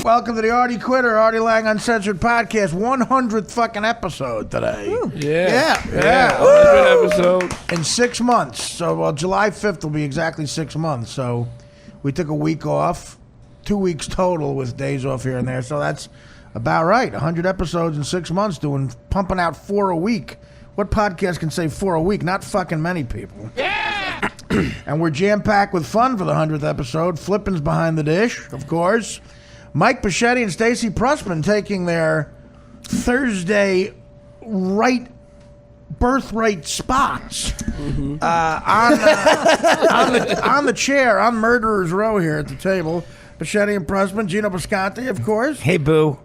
Welcome to the Artie Quitter, Artie Lang Uncensored Podcast, 100th fucking episode today. Ooh. Yeah. 100 episodes. In 6 months. So, July 5th will be exactly 6 months. So, we took a week off, 2 weeks total with days off here and there. So, that's about right. 100 episodes in 6 months, pumping out 4 a week. What podcast can say 4 a week? Not fucking many people. Yeah! And we're jam-packed with fun for the 100th episode. Flippin's behind the dish, of course. Mike Bocchetti and Stacey Pressman taking their Thursday birthright spots on the chair on Murderer's Row here at the table. Bocchetti and Pressman, Gino Bocchetti, of course. Hey, boo.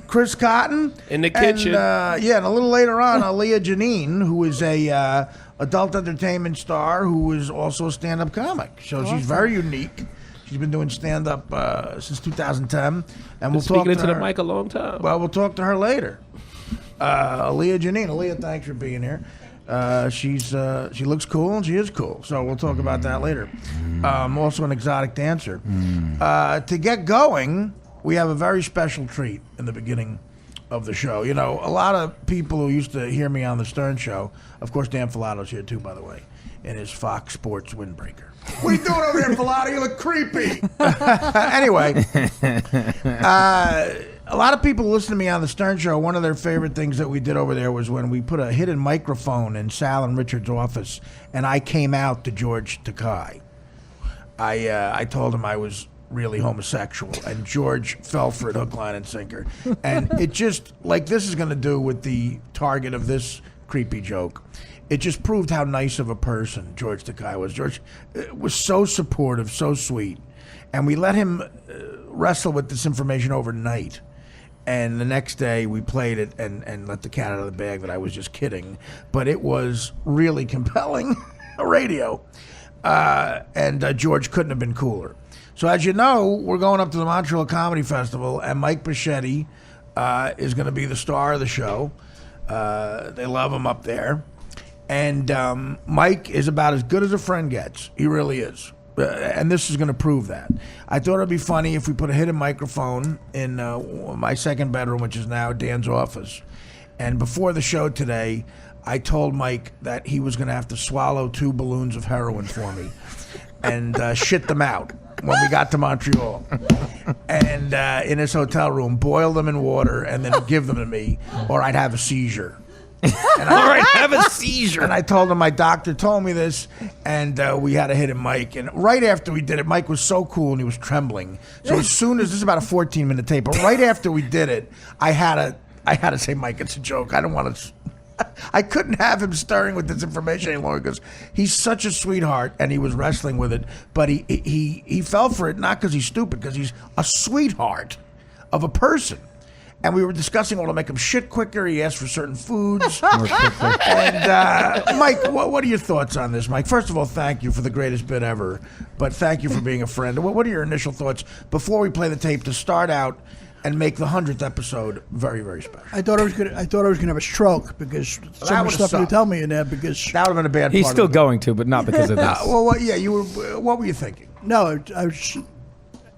Chris Cotton. In the kitchen. And a little later on, Aaliyah Janine, who is a adult entertainment star who is also a stand-up comic. So she's very unique. She's been doing stand-up since 2010. And we'll talk to into her. the mic a long time. Well, we'll talk to her later. Aaliyah Janine. Aaliyah, thanks for being here. She looks cool, and she is cool. So we'll talk about that later. Also an exotic dancer. To get going, we have a very special treat in the beginning of the show. You know, a lot of people who used to hear me on the Stern Show, of course, Dan Filato's here too, by the way, in his Fox Sports windbreaker. What are you doing over there, Filato? You look creepy. Anyway, a lot of people listen to me on the Stern Show. One of their favorite things that we did over there was when we put a hidden microphone in Sal and Richard's office, and I came out to George Takei. I told him I was really homosexual, and George fell for it hook, line, and sinker. And it just, like this is going to do with the target of this creepy joke, it just proved how nice of a person George Takei was. George was so supportive, so sweet. And we let him wrestle with this information overnight. And the next day we played it and let the cat out of the bag that I was just kidding. But it was really compelling radio. And George couldn't have been cooler. So as you know, we're going up to the Montreal Comedy Festival, and Mike Bocchetti is going to be the star of the show. They love him up there. And Mike is about as good as a friend gets. He really is. And this is going to prove that. I thought it would be funny if we put a hidden microphone in my second bedroom, which is now Dan's office. And before the show today, I told Mike that he was going to have to swallow 2 balloons of heroin for me and shit them out when we got to Montreal. And in his hotel room, boil them in water and then give them to me, or I'd have a seizure. Have a seizure. And I told him my doctor told me this, and we had to hit him, Mike. And right after we did it, Mike was so cool and he was trembling. So as soon as this is about a 14-minute tape, but right after we did it, I had to say, Mike, it's a joke. I don't want to. I couldn't have him stirring with this information any longer because he's such a sweetheart and he was wrestling with it. But he fell for it not because he's stupid, because he's a sweetheart of a person. And we were discussing what will make him shit quicker. He asked for certain foods. And Mike, what are your thoughts on this, Mike? First of all, thank you for the greatest bit ever. But thank you for being a friend. What are your initial thoughts before we play the tape to start out and make the 100th episode very, very special? I thought I was gonna have a stroke because so much stuff you tell me in there. Because that would have been a bad. He's part still of going to, but not because of this. What were you thinking? No, I was.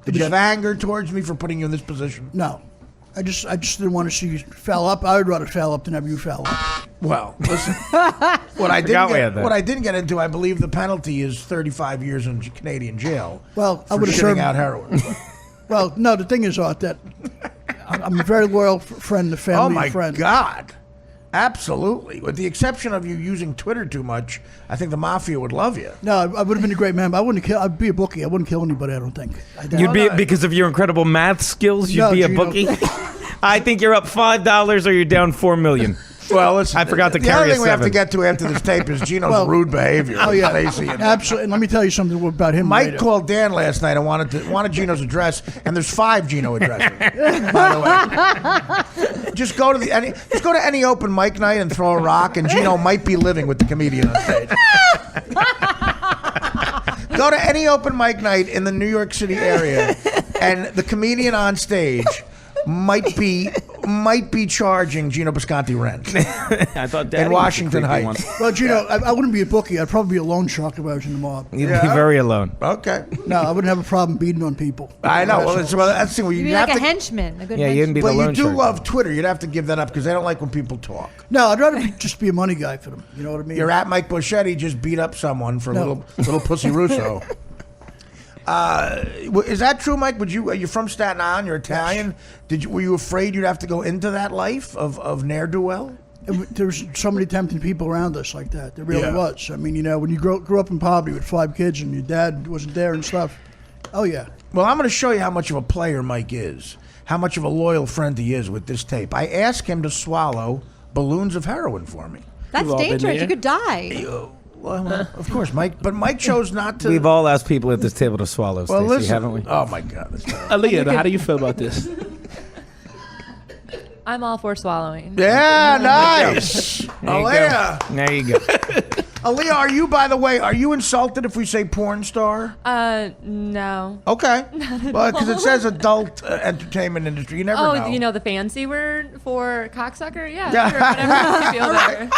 Did you have anger towards me for putting you in this position? No. I just didn't want to see you fell up. I would rather fell up than have you fell up. Well, listen. What I didn't get into, I believe the penalty is 35 years in Canadian jail. Well, I for would have shitting served out heroin. Well, no. The thing is, Art, that I'm a very loyal friend to family. Oh my and friend. God. Absolutely. With the exception of you using Twitter too much, I think the mafia would love you. No, I would have been a great man. I'd be a bookie. I wouldn't kill anybody, I don't think. You'd be, because of your incredible math skills, you'd be a Gino. bookie? I think you're up $5 or you're down $4 million. Well, listen, I forgot to the carry other a thing we have to 7. get to after this tape is Gino's rude behavior. Oh, yeah. Absolutely. And let me tell you something about him. Mike later. called Dan last night and wanted Gino's address, and there's 5 Gino addresses. By the way, just go to any open mic night and throw a rock, and Gino might be living with the comedian on stage. Go to any open mic night in the New York City area, and the comedian on stage might be might be charging Gino Bisconti rent I thought Daddy in was Washington the creepy Heights. one. Well, Gino, I wouldn't be a bookie. I'd probably be a loan shark if I was in the mob. You'd Yeah. be very alone. Okay. No, I wouldn't have a problem beating on people. I know. Well, that's the thing. You'd be have like a to, henchman. A good Yeah, you wouldn't be but the you loan do shark. love Twitter. You'd have to give that up because they don't like when people talk. No, I'd rather just be a money guy for them. You know what I mean? You're at Mike Bocchetti, just beat up someone for No. little Pussy Russo. Is that true, Mike? Are you from Staten Island? You're Italian. Were you afraid you'd have to go into that life of ne'er do well? There was so many tempting people around us like that. There really Yeah. was. I mean, when you grew up in poverty with 5 kids and your dad wasn't there and stuff. Oh yeah. Well, I'm going to show you how much of a player Mike is, how much of a loyal friend he is with this tape. I asked him to swallow balloons of heroin for me. That's We've all been dangerous. there. You could die. Well, of course, Mike. But Mike chose not to. We've all asked people at this table to swallow, well, Stacey, listen. haven't we? Oh my God. That's terrible. Aaliyah, how do you feel about this? I'm all for swallowing. Yeah, nice. There you Aaliyah. go. There you go. Aaliyah, are you, by the way, are you insulted if we say porn star? No. Okay. Well, because it says adult entertainment industry. You never know. You know the fancy word for cocksucker? Yeah, Yeah. sure. Whatever makes you feel better.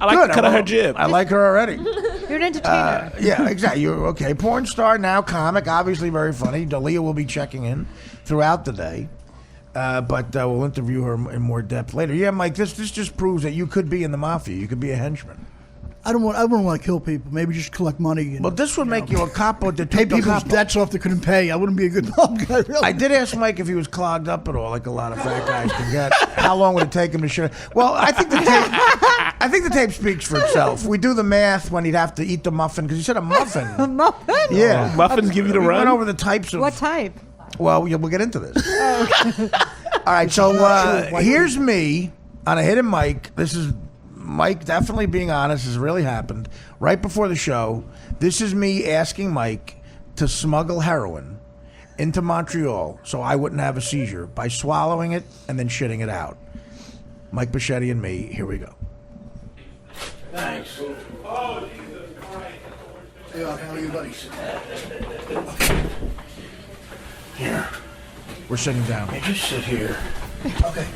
I like Good. the cut of her Well, jib. I like her already. You're an entertainer. Yeah, exactly. You're okay. Porn star now, comic, obviously very funny. Aaliyah will be checking in throughout the day. But we'll interview her in more depth later. Yeah, Mike, this just proves that you could be in the mafia. You could be a henchman. I wouldn't want to kill people. Maybe just collect money. And, Well, this would make you a capo de pay tutto people's capo. debts off they couldn't pay. I wouldn't be a good mob guy, really. I did ask Mike if he was clogged up at all, like a lot of fat guys can get. How long would it take him to shit? Well, I think the tape speaks for itself. We do the math when he'd have to eat the muffin because he said a muffin. A muffin? Yeah, Muffins give you the we run? went over the types of. What type? Well, we'll get into this. All right, so here's me on a hidden mic. This is Mike definitely being honest. This really happened right before the show. This is me asking Mike to smuggle heroin into Montreal so I wouldn't have a seizure by swallowing it and then shitting it out. Mike Bocchetti and me. Here we go. Thanks. Hey, how are you, buddies? Here. We're sitting down. Hey, just sit here. Okay.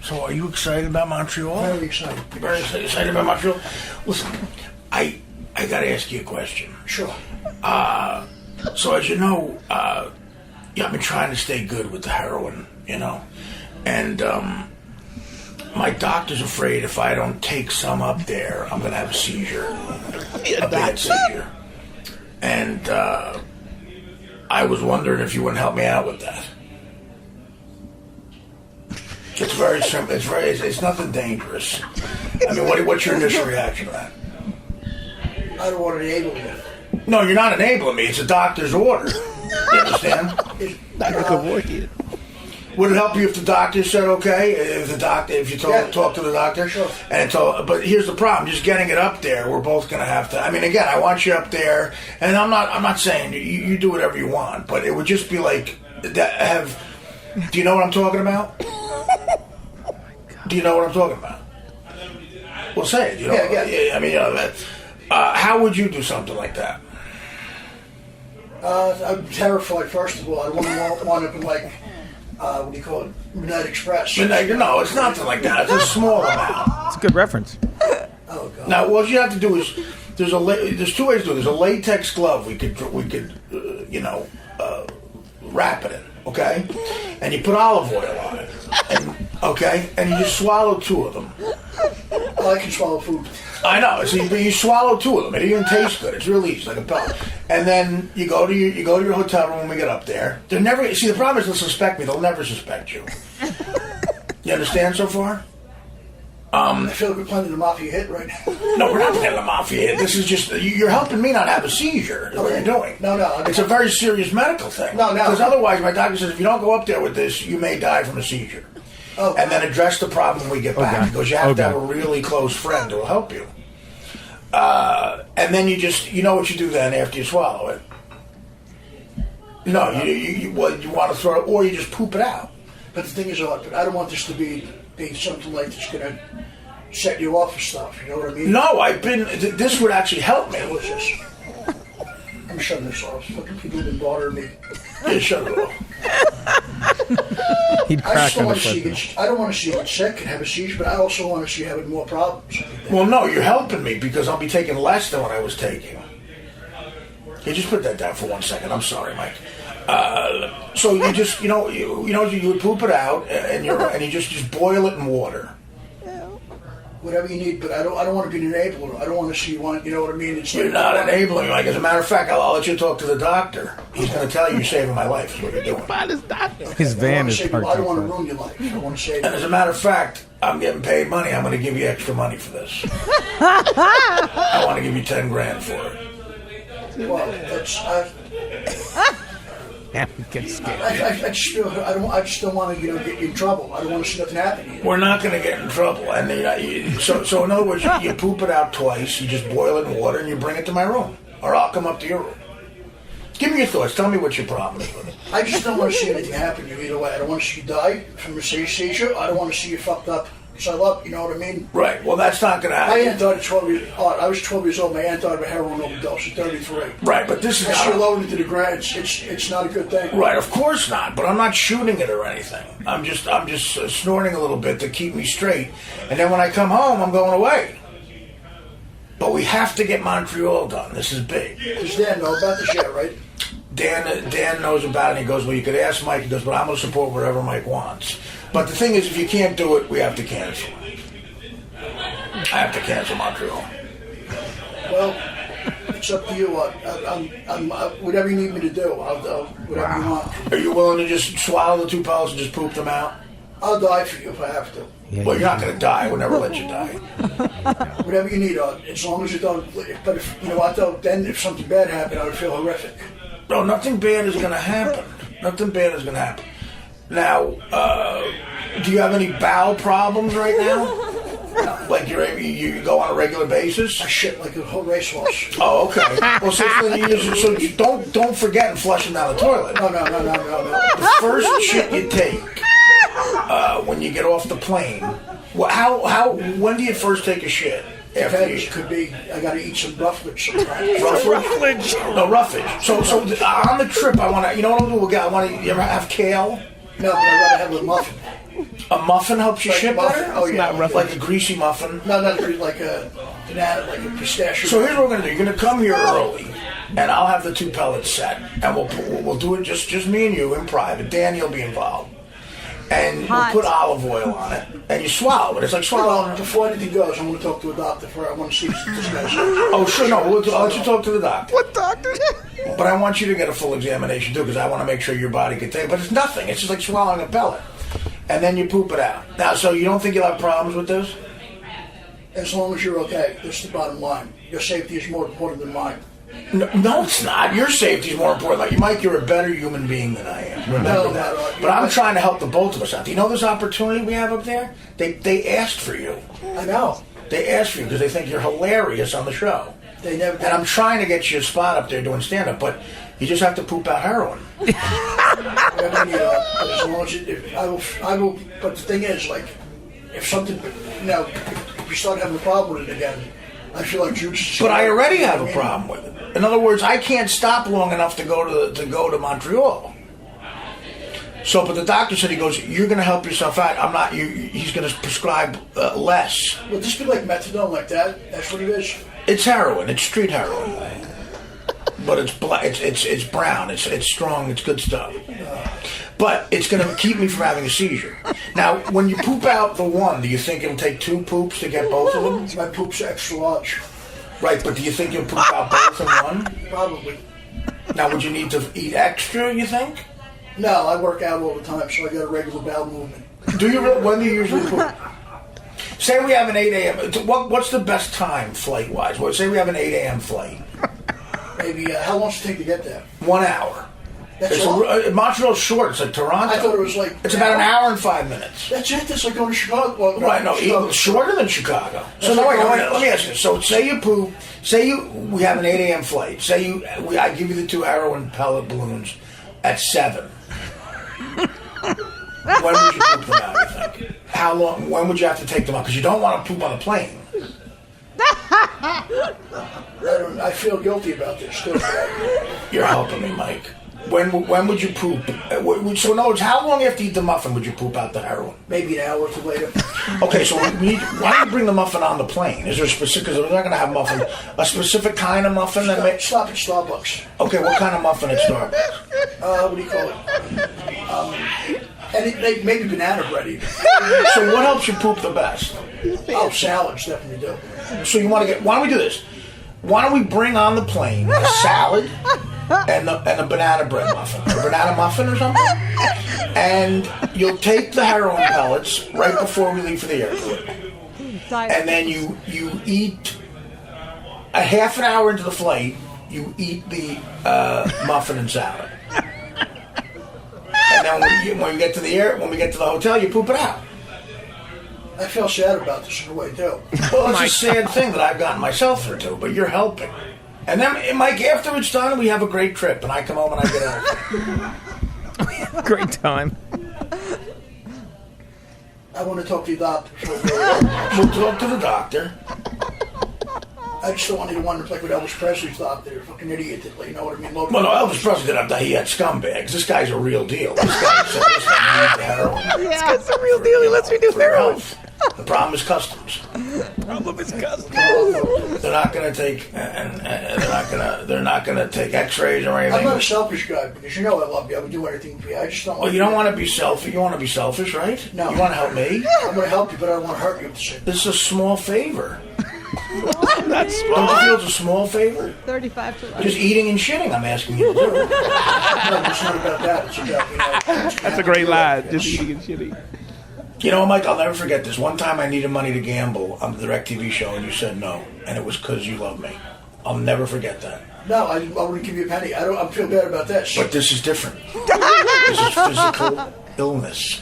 So, are you excited about Montreal? Very excited. You very excited about Montreal? Listen, I got to ask you a question. Sure. So, as you know, I've been trying to stay good with the heroin, and my doctor's afraid if I don't take some up there, I'm going to have a seizure, a bad seizure. And I was wondering if you wouldn't help me out with that. It's very simple. It's nothing dangerous. I mean, what's your initial reaction to that? I don't want to enable you. No, you're not enabling me. It's a doctor's order. You understand? Would it help you if the doctor said okay? If you talk to the doctor? Sure. And but here's the problem: just getting it up there, we're both going to have to. I mean, again, I want you up there, and I'm not saying you do whatever you want, but it would just be like that. Do you know what I'm talking about? Do you know what I'm talking about? Well, say it. Yeah. I mean, how would you do something like that? I'm terrified, first of all. I wouldn't want to be like, what do you call it? Midnight Express. No, it's nothing like that. It's a small amount. It's a good reference. Oh, God. Now, what you have to do is there's two ways to do it. There's a latex glove we could wrap it in, okay? And you put olive oil on it, and you just swallow 2 of them. I can swallow food. I know. So you swallow 2 of them. It even tastes good. It's real easy, like a pellet. And then you go to your hotel room when we get up there. They're never. See, the problem is they'll suspect me. They'll never suspect you. You understand so far? I feel like we're playing the Mafia hit right now. No, we're not playing the Mafia. This is just you're helping me not have a seizure. Is what you're doing. No. It's a very serious medical thing. No. Because otherwise, my doctor says if you don't go up there with this, you may die from a seizure. Oh, And then address the problem when we get back. God. Because you have to God. have a really close friend who will help you. And then you know what you do then after you swallow it. No, you want to throw it, or you just poop it out. But the thing is, I don't want this to be something like that's going to set you off for stuff. You know what I mean? No, this would actually help me. What's this? I'm shutting this off. Fucking people have been bothering me. Yeah, shut it off. He'd I crack just don't on want the to see you flip. I don't want to see you get sick and have a seizure, but I also want to see you having more problems. Well, no, you're helping me because I'll be taking less than what I was taking. Hey, just put that down for 1 second. I'm sorry, Mike. So you just, you would poop it out and you just boil it in water. Whatever you need, but I don't want to be an enabler. I don't want to see you want. You know what I mean? It's You're like, not enabling, Mike. As a matter of fact, I'll let you talk to the doctor. He's going to tell you you're saving my life. Is what you're doing. His van is I parked don't want to outside. ruin your life. I want to save And as you. a matter of fact, I'm getting paid money. I'm going to give you extra money for this. I want to give you 10 grand for it. Well, that's. Yeah, he gets scared. I just feel I just don't want to get you in trouble. I don't want to see nothing happen to you. We're not going to get in trouble. And so in other words, you poop it out twice. You just boil it in water and you bring it to my room, or I'll come up to your room. Give me your thoughts. Tell me what your problem is with it. I just don't want to see anything happen to you either way. I don't want to see you die from a seizure. I don't want to see you fucked up. So I love, you know what I mean? Right. Well, that's not going to My happen. aunt died at 12 years old. I was 12 years old. My aunt died of a heroin overdose at 33. Right, but this is That's you're not. loaded into the ground. It's not a good thing. Right, of course not. But I'm not shooting it or anything. I'm just snorting a little bit to keep me straight. And then when I come home, I'm going away. But we have to get Montreal done. This is big. Does Dan know about this yet, right? Dan knows about it. And he goes, well, you could ask Mike. He goes, but I'm going to support whatever Mike wants. But the thing is, if you can't do it, we have to cancel. I have to cancel Montreal. Well, it's up to you. I'm whatever you need me to do. I'll do whatever you want. Are you willing to just swallow the 2 pellets and just poop them out? I'll die for you if I have to. Well, you're not going to die. We'll never let you die. Whatever you need, as long as you don't. But if you know what though, then if something bad happened, I would feel horrific. No, nothing bad is going to happen. Nothing bad is going to happen. Now, do you have any bowel problems right now? Like you go on a regular basis? I shit like a whole racehorse. Oh, okay. Well, so you don't forget and flush them down the toilet. No. The first shit you take when you get off the plane. When do you first take a shit? Depends. Could be. I got to eat some roughage sometimes. Roughage? No, roughage. So on the trip, I want to. You know what I'll do? I want to. You ever have kale? No, but I'd rather have a muffin. A muffin helps you Like shit muffin? better? Oh, yeah. Like a greasy muffin? No, not like a banana, like a pistachio. So here's what we're going to do. You're going to come here early, and I'll have the 2 pellets set. And we'll do it just me and you in private. Danny will be involved. And we'll put olive oil on it. And you swallow it. It's like swallowing. Before anything goes, I want to talk to a doctor. I want to see what this guy's. Oh, sure, no. I'll let you talk to the doctor. What doctor? But I want you to get a full examination, too, because I want to make sure your body can take it. But it's nothing. It's just like swallowing a pellet. And then you poop it out. Now, so you don't think you'll have problems with this? As long as you're okay, that's the bottom line. Your safety is more important than mine. No, it's not. Your safety is more important. Like, Mike, you're a better human being than I am. Remember that. But I'm trying to help the both of us out. Do you know this opportunity we have up there? They asked for you. I know. They asked for you because they think you're hilarious on the show. They never. And I'm trying to get you a spot up there doing stand-up, but you just have to poop out heroin. Whatever you need, as long as I will. But the thing is, like, if something, if you start having a problem with it again, I feel like you. But I already have a problem with it. In other words, I can't stop long enough to go to Montreal. So, but the doctor said, he goes, you're going to help yourself out. I'm not. He's going to prescribe less. Would this be like methadone, like that? That's what it is. It's heroin. It's street heroin. But it's black. It's brown. It's strong. It's good stuff. But it's going to keep me from having a seizure. Now, when you poop out the one, do you think it'll take 2 poops to get both of them? My poop's extra large. Right, but do you think you'll poop out both in one? Probably. Now, would you need to eat extra, you think? No, I work out all the time, so I got a regular bowel movement. Do you? When do you usually poop? Say we have an 8 a.m. What's the best time, flight-wise? Well, say we have an 8 a.m. flight. Maybe, how long does it take to get there? 1 hour. That's all? Montreal's short. It's like Toronto. I thought it was like... It's about an hour and 5 minutes. That's it? That's like going to Chicago. Well, Right, no, Chicago. even shorter than Chicago. So That's no, like wait, going- let me ask you. So say you poop. We have an 8 a.m. flight. I give you the 2 heroin pellet balloons at 7. When would you poop them out, you think? How long? When would you have to take them out? Because you don't want to poop on a plane. I feel guilty about this. Still. You're helping me, Mike. When would you poop? So in other words, how long after you eat the muffin would you poop out the heroin? Maybe an hour or two later. Okay, so why don't you bring the muffin on the plane? Is there a specific? Because we're not going to have muffin. A specific kind of muffin that makes. Stop at Starbucks. Okay, what kind of muffin at Starbucks? What do you call it? Maybe banana bread even. So what helps you poop the best? Oh, salads definitely do. So you want to get? Why don't we do this? Why don't we bring on the plane a salad and a banana bread muffin, or banana muffin or something? And you'll take the heroin pellets right before we leave for the airport, and then you eat a half an hour into the flight. You eat the muffin and salad, and then when we get to the hotel, you poop it out. I feel sad about this in a way too. Well, it's a sad thing that I've gotten myself into, but you're helping. And then, Mike, after it's done, we have a great trip, and I come home and I get out. Great time. I want to talk to the doctor. We'll talk to the doctor. I just don't want to be the one that's like with Elvis Presley's doctor, fucking idiot. You know what I mean? Well, no, Elvis Presley didn't have that. He had scumbags. This guy's a real deal. This guy said, listen, I need the heroin. This guy's the real deal. He lets me do For your heroin. health. The problem is customs. Problem is custom. They're not going to take, they're not going to take X-rays or I'm not a anything. selfish guy because you know I love you. I would do anything for you. I just don't. Well, you don't want to be selfish. You want to be selfish, right? No. You want to help me? I'm going to help you, but I don't want to hurt you at the same time. This is a small favor. That's Don't small. you feel it's a small favor? 35 to life. Just eating and shitting, I'm asking you to do. No, it's not about that. It's about, you know. That's a great line. Just eating and shitty. You know, Mike, I'll never forget this. One time I needed money to gamble on the DirecTV show, and you said no, and it was because you love me. I'll never forget that. No, I wouldn't give you a penny. I feel bad about that. But this is different. This is physical illness.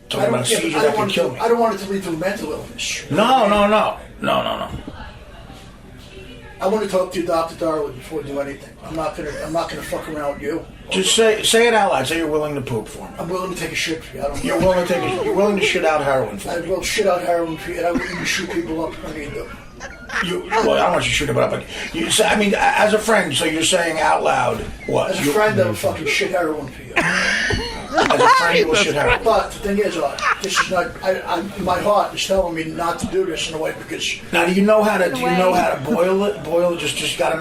Talking about a seizure that can kill me. I don't want it to lead to a mental illness. No. I want to talk to you, Dr. Darwin, before I do anything. I'm not gonna fuck around with you. Just say it out loud. Say you're willing to poop for me. I'm willing to take a shit for you. You're willing to shit out heroin for I me. will shit out heroin for you, and I will even shoot people up. I need them. Well, I don't want you to shoot it up, but I mean, as a friend, so you're saying out loud what? As a friend, I will fucking shit heroin for you. As a friend, you will shit heroin. But the thing is, this is not. My heart is telling me not to do this in a way because Now, do you know how to boil it? Boil it. Just got to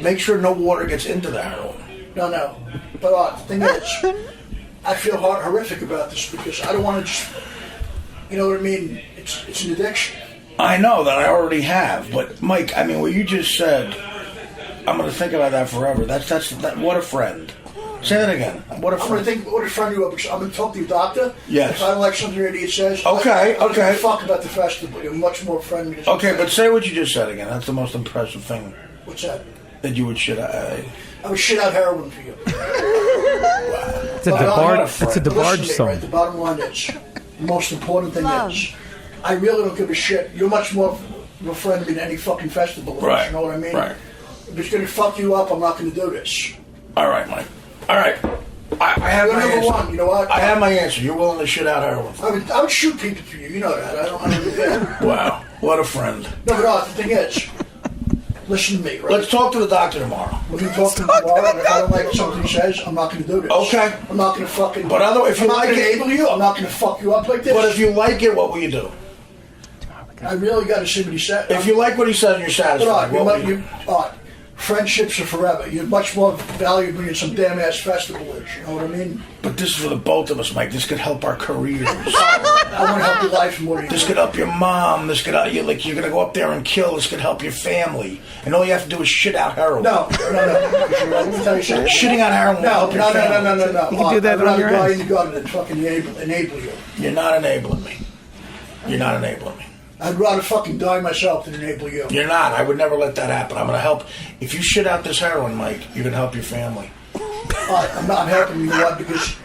make sure no water gets into the heroin. no. But the thing is, I feel horrific about this because I don't want to just. You know what I mean? It's an addiction. I know that I already have, but Mike, I mean, what you just said, I'm going to think about that forever. That's what a friend. Say that again. What a I'm going friend. to think what a friend you are because I'm going to talk to your doctor. Yes. If I don't like something your idiot says, Okay, I don't give a okay. fuck about the festival. You're much more friendly. Than Okay, but say what you just said again. That's the most impressive thing What's that? that you would shit out. I would shit out heroin for you. It's a But DeBarge. It's a But DeBarge listen to me, song. right? The bottom line is, the most important thing Love. is, I really don't give a shit. You're much more of a friend than any fucking festival is. Right, You know what I mean? right. If it's going to fuck you up, I'm not going to do this. All right, Mike. All right. I have You're my number answer. one. You know what? I have my answer. You're willing to shit out heroin. I would shoot people for you. You know that. I don't do that. Wow. What a friend. No, but the thing is, listen to me, right? Let's talk to the doctor tomorrow. We're going to talk to him tomorrow, and if I don't like something he says, I'm not going to do this. Okay. I'm not going to fucking... But if you I'm not like going to it- enable you. I'm not going to fuck you up like this. But if you like it, what will you do? I really got to see what he said. If you like what he said and you're satisfied, what will you do? Friendships are forever. You're much more valuable than some damn ass festival is. You know what I mean? But this is for the both of us, Mike. This could help our careers. I want to help your life more. Than This you. could help your mom. This could help you. Like, you're gonna go up there and kill. This could help your family. And all you have to do is shit out heroin. No. Let me tell you something. Shitting out heroin will No. help your family. You can do that I'd on your rather die own. in the gutter than fucking enable you. You're not enabling me. You're not enabling me. I'd rather fucking die myself than enable you. You're not. I would never let that happen. I'm gonna help. If you shit out this heroin, Mike, you're gonna help your family. I'm not helping you, what? Because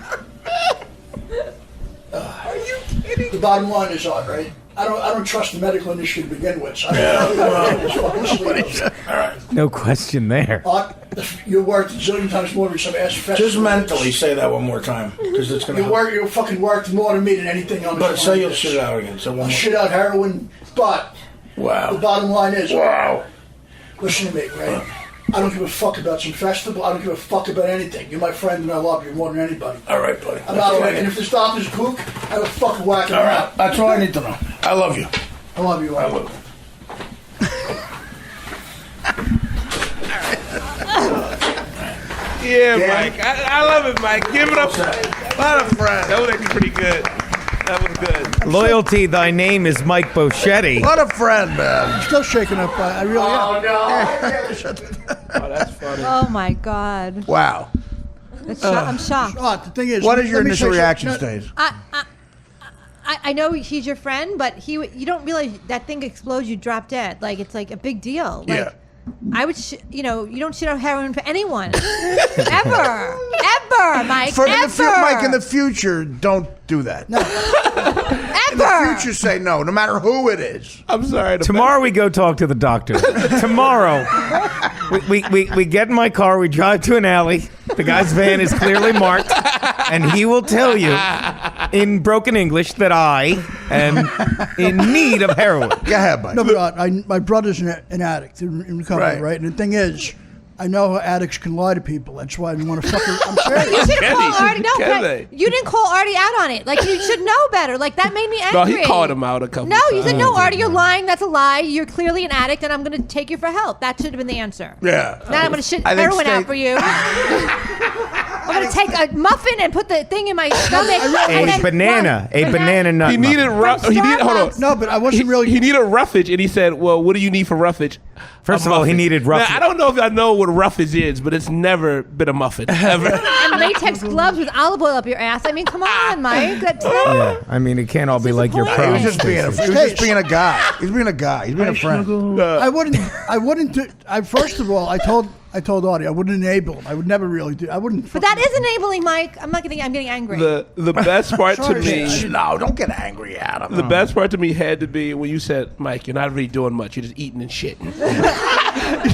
Are you kidding? the bottom line is, right? I don't trust the medical industry to begin with. So All right. No question there. You're worth a zillion times more than some ass festival. Just mentally say that one more time, because it's gonna help. You're fucking worth more than me than anything on this But say planet you'll is. shit it out again. So one I'll more. shit out heroin, but the Wow. bottom line is, Wow. listen to me, right? I don't give a fuck about some festival. I don't give a fuck about anything. You're my friend and I love you more than anybody. All right, buddy. I'm not gonna, and if this doctor's kook, I will fucking whack him All right, out. that's all I need to know. I love you. I love you. I love you. Yeah, Mike. I love it, Mike. Give it up. What a friend. That was actually pretty good. That was good. Loyalty, thy name is Mike Bocchetti. What a friend, man. I'm still shaken up. I really am. Oh, that's funny. Oh my God. Wow. I'm shocked. Oh, the thing is, What is your let me initial say reaction, something. Stace? I know he's your friend, but you don't realize that thing explodes, you drop dead. Like, it's like a big deal. Like, Yeah. I would, you don't shit out heroin for anyone. Ever, Mike, Mike, in the future, don't do that. No. In the future, say no matter who it is. I'm sorry. Tomorrow we go talk to the doctor. Tomorrow, we get in my car, we drive to an alley. The guy's van is clearly marked, and he will tell you in broken English that I am in need of heroin. Go ahead, Mike. No, but my brother's an addict in recovery, right? And the thing is, I know how addicts can lie to people. That's why I didn't want to fuck her. I'm You serious. should have called Artie. No, Can they? you didn't call Artie out on it. Like, you should know better. Like, that made me No, angry. he called him out a couple No, times. you said, no, Artie, you're lying. That's a lie. You're clearly an addict, and I'm going to take you for help. That should have been the answer. Yeah. Now I'm going to shit I think heroin out for you. I'm going to take a muffin and put the thing in my stomach. and then- banana nut. He needed From hold on. Starbucks. No, but I wasn't really. He needed roughage, and he said, "Well, what do you need for roughage?" First A of all, he muffin. needed Now, roughage. I don't know if I know what roughage is, but it's never been a muffin ever. And latex gloves with olive oil up your ass. I mean, come on, Mike. That's Yeah, I mean, it can't all be like your disappointing. He was problems. just being a guy. He's being a guy. He's being a friend. I wouldn't do. First of all, I told Artie I wouldn't enable him. I would never really do. I wouldn't. But that is enabling, Mike. I'm getting angry. The best part to Sorry, me, No, don't get angry at him. the best part to me had to be when you said, "Mike, you're not really doing much. You're just eating and shitting."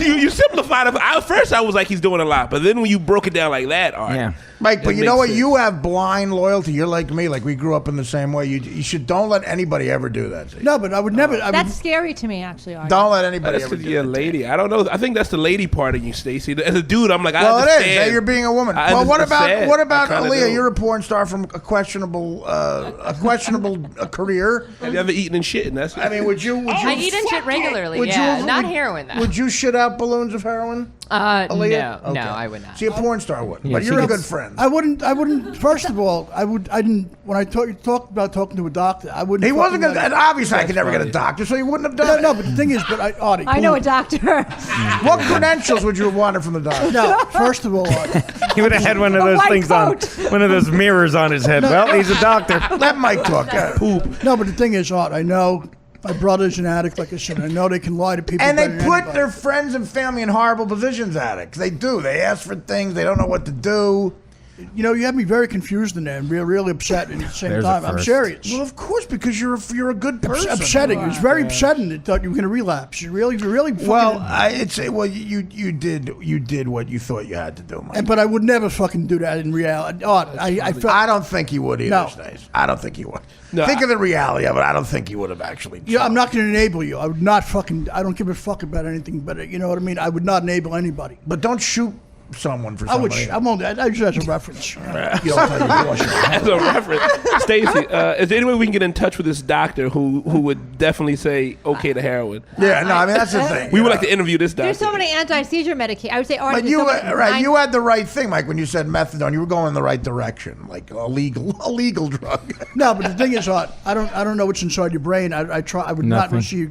you simplified it. At first, I was like, he's doing a lot, but then when you broke it down like that, all right. Yeah. Mike, but It you know makes what? sense. You have blind loyalty. You're like me. Like we grew up in the same way. You should don't let anybody ever do that. To you. No, but I would never. I That's would, scary to me, actually, Artie. Don't let anybody That's ever because do you're a that. lady. I don't know. I think that's the lady part of you, Stacey. As a dude, I'm like, I Well, it is. understand. Hey, you're being a woman. I Well, what understand. about I kinda Aaliyah? do. You're a porn star from a questionable career. Have you ever eaten and shitting? That's I mean, would you? I eat and shit regularly. Would Yeah, you- not would- heroin though. Would you shit out balloons of heroin? No, Aaliyah? no, Okay. I would not. See, a porn star would. Yeah, But she you're a gets- good friend. I wouldn't. First of all, I didn't. When I talked about talking to a doctor, I wouldn't. He wasn't fucking going to. let And obviously, I could never get a funny. doctor, so he wouldn't have him- done No, it. but the thing is, Artie. I know a cool. doctor. What credentials would you have wanted from the doctor? No, first of all, Artie. He would have had one of those white things coat. on, one of those mirrors on his head. Well, he's a doctor. Let Mike talk. Poop. No, but the thing is, Art, I know my brother's an addict, like I said. I know they can lie to people. And they better than put anybody. their friends and family in horrible positions, addicts. They do. They ask for things. They don't know what to do. You know, you have me very confused in there and really upset at the same There's a time. I'm first. serious. Well, of course, because you're a good person. Upsetting. It was very upsetting. It thought you were going to relapse. You really fucking. Well, you did what you thought you had to do, Mike. but I would never fucking do that in reality. Art, I felt. I don't think he would either, No. Stace. I don't think he would. No, think of the reality of it. I don't think he would have actually. Yeah, I'm tried. not going to enable you. I would not fucking. I don't give a fuck about anything. But you know what I mean. I would not enable anybody. But don't shoot someone for I would. somebody. I'm only. I just as a reference. You don't tell your boss. as a reference. Stacey, is there any way we can get in touch with this doctor who would definitely say okay to heroin? Yeah, no, I mean that's the thing. We would like to interview this doctor. There's so many anti-seizure medication. I would say, Artie, But there's you so many- right, you had the right thing, Mike, when you said methadone. You were going in the right direction, like a legal drug. No, but the thing is, Art, I don't know what's inside your brain. I would not Nothing. see you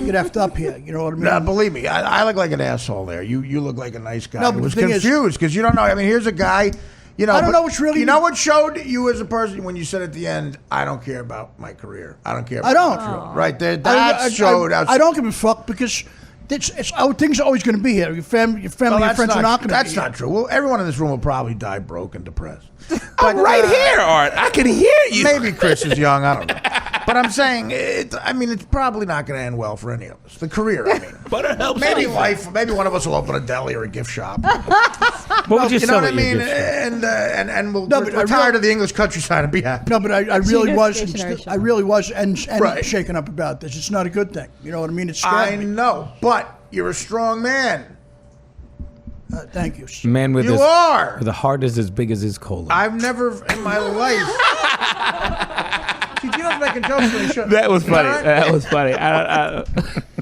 get effed up here. You know what I mean? No, believe me, I look like an asshole there. You look like a nice guy. No, I but was the thing is- confused because you don't know. I mean, here's a guy. You know, I don't but know what's really- You know what showed you as a person when you said at the end, "I don't care about my career. I don't care." About I don't. my career." Right there, that showed. I don't give a fuck because things are always going to be here. Your family, your Well, friends are not going to. That's not true. Well, everyone in this room will probably die broke and depressed. I'm right here, Art. I can hear you. Maybe Chris is young. I don't know. But I'm saying, it's probably not going to end well for any of us. The career, I mean. But it helps. Maybe anything. life. Maybe one of us will open a deli or a gift shop. What would you You know sell what I at your mean? gift shop? And we'll No, but we're I tired really- of the English countryside and be happy. No, but I really Gino's was. stationery shop. I really was, and Right. shaken up about this. It's not a good thing. You know what I mean? It's I scary. know, but you're a strong man. Thank you. A man with You his are. with a heart is as big as his colon. I've never in my life. See, Gino's making jokes when he shouldn't. That was funny. All right? That was funny.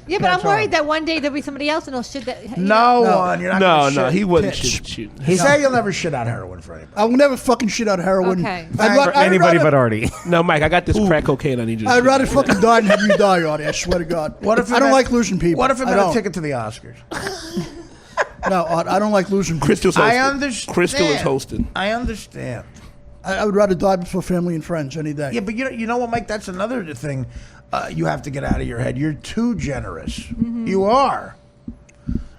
Yeah, but I'm worried that one day there'll be somebody else and he'll shit that. No, No. one. You're not No, gonna no, shit. he wasn't Tits. shooting. Say you'll never shit out heroin for anybody. I will never fucking shit out heroin. Okay. For anybody but Artie. No, Mike, I got this crack cocaine I need you to I'd shoot. rather fucking die than have you die, Artie. I swear to God. What if it I don't meant- like losing people? What if it I meant a don't. ticket to the Oscars? No, I don't like losing people. Crystal's hosting. I understand. Crystal is hosting. I understand. I would rather die before family and friends any day. Yeah, but you know what, Mike? That's another thing you have to get out of your head. You're too generous. You are.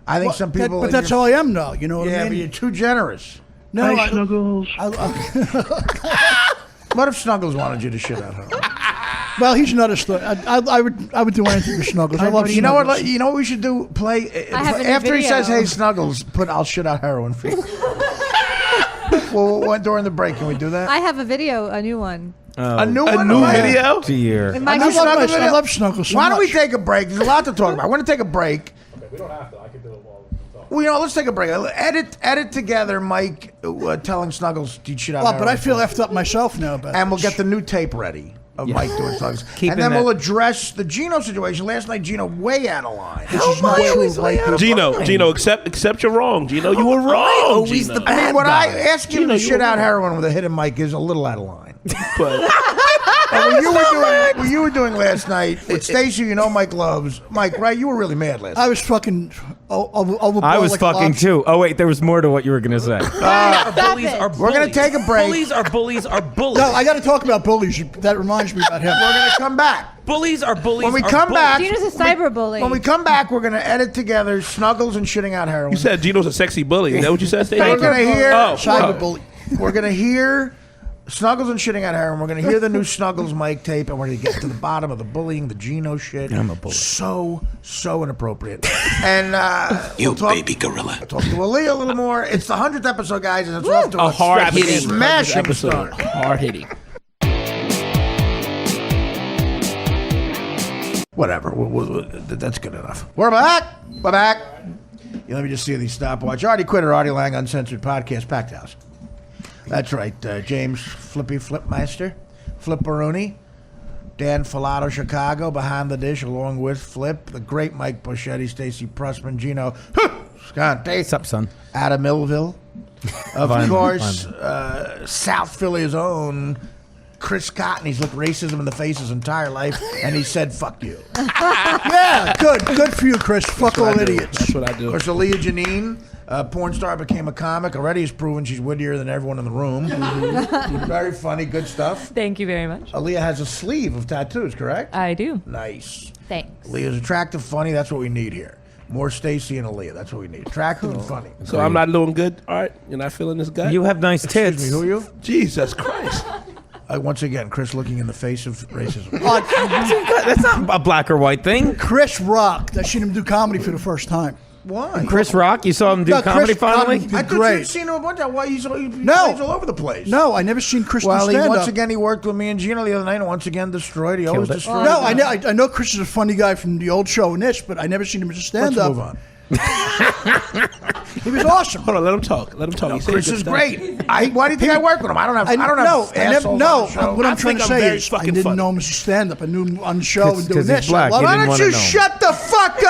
I think some people. But that's how I am now. You know what Yeah, I but mean? you're too generous. No, Hi, Snuggles. What if Snuggles wanted you to shit out heroin? well, he's not a story. I would do anything for Snuggles. I love You know Snuggles. what? You know what we should do? Play have a new after he video. says, "Hey, Snuggles," put "I'll shit out heroin for you." well, during the break, can we do that? I have a video, a new one. A new A one, new Mike? video? And Dear. A new Mike, Snuggles I video? love Snuggles so Why don't we much. take a break? There's a lot to talk about. We're going to take a break. We don't have to. I can do it while we talk. Well, let's take a break. Edit together, Mike, telling Snuggles to shit out Well, but I heroin feel for you. effed up myself now. But And we'll get the new tape ready of Mike doing Snuggles. Keeping And then that- we'll address the Gino situation. Last night, Gino way out of line. This is not true. Gino, accept you're wrong. Gino, you were wrong. Gino. I mean, when I ask him Gino, to you shit were out wrong. heroin with a hidden mic is a little out of line. But What you were doing last night with Stacey, you know Mike loves. Mike, right? You were really mad last night. I was fucking overboard. I was like a fucking lobster. too. Oh wait, there was more to what you were gonna say. bullies are We're going to take a break. Bullies are bullies are bullies. No, I got to talk about bullies. That reminds me about him. We're going to come back. Bullies are bullies. When we are come bullies. back, Gino's a cyberbully. when we come back, we're going to edit together Snuggles and shitting out heroin. you said Gino's a sexy bully. Is that what you said, Stacey? We're going to hear. Cyberbully. We're going to hear Snuggles and shitting out heroin. We're going to hear the new Snuggles mic tape, and we're going to get to the bottom of the bullying, the Gino shit. I'm a bully. So inappropriate. And You we'll talk, baby gorilla. talk to Aaliyah a little more. It's the 100th episode, guys, and it's off to A hard-hitting smashing episode. start. Hard-hitting. Whatever. That's good enough. We're back. We're back. Yeah, let me just see these stopwatch. Artie Quitter, Artie Lang, Uncensored Podcast, Packed House. That's right. James Flippy Flipmeister, Flipperoni, Dan Filato, Chicago, behind the dish, along with Flip, the great Mike Bocchetti, Stacy Pressman, Gino, Scott, What's up, son? Adam Millville, of Fine, course, fine. South Philly's own Chris Cotton. He's looked racism in the face his entire life, and he said, "Fuck you." Yeah, good for you, Chris. Fuck all idiots. That's what I Of do. course, Aaliyah Janine, porn star, became a comic. Already has proven she's wittier than everyone in the room. Very funny, good stuff. Thank you very much. Aaliyah has a sleeve of tattoos, correct? I do. Nice. Thanks. Aaliyah's attractive, funny. That's what we need here. More Stacy and Aaliyah. That's what we need. Attractive and funny. So I'm not doing good? All right. You're not feeling this guy? You have nice Excuse tits. me, who are you? Jesus Christ. Once again, Chris looking in the face of racism. That's not a black or white thing. Chris rocked. I seen him do comedy for the first time. Why? Chris Rock, you saw him do No, comedy Chris finally. Cotton- I thought Great. you'd seen him a bunch of. Why he's No. plays all over the place. No, I never seen Chris Well, do he stand once up. again he worked with me and Gino the other night, and once again destroyed. He always Killed it. destroyed. No, I know Chris is a funny guy from the old show and this, but I never seen him as a Let's stand-up. move on. He was awesome. Hold on. Let him talk. Let him talk. He said Chris good is stuff. great. Why do you think I work with him? I don't have. I don't have. no, I never, assholes no. on the show. What I I'm trying think to I'm say very is, I fucking didn't funny. know him as a stand-up. I knew him on the show and 'Cause doing he's this. black. I love You Why it. didn't don't wanna you know. shut the fuck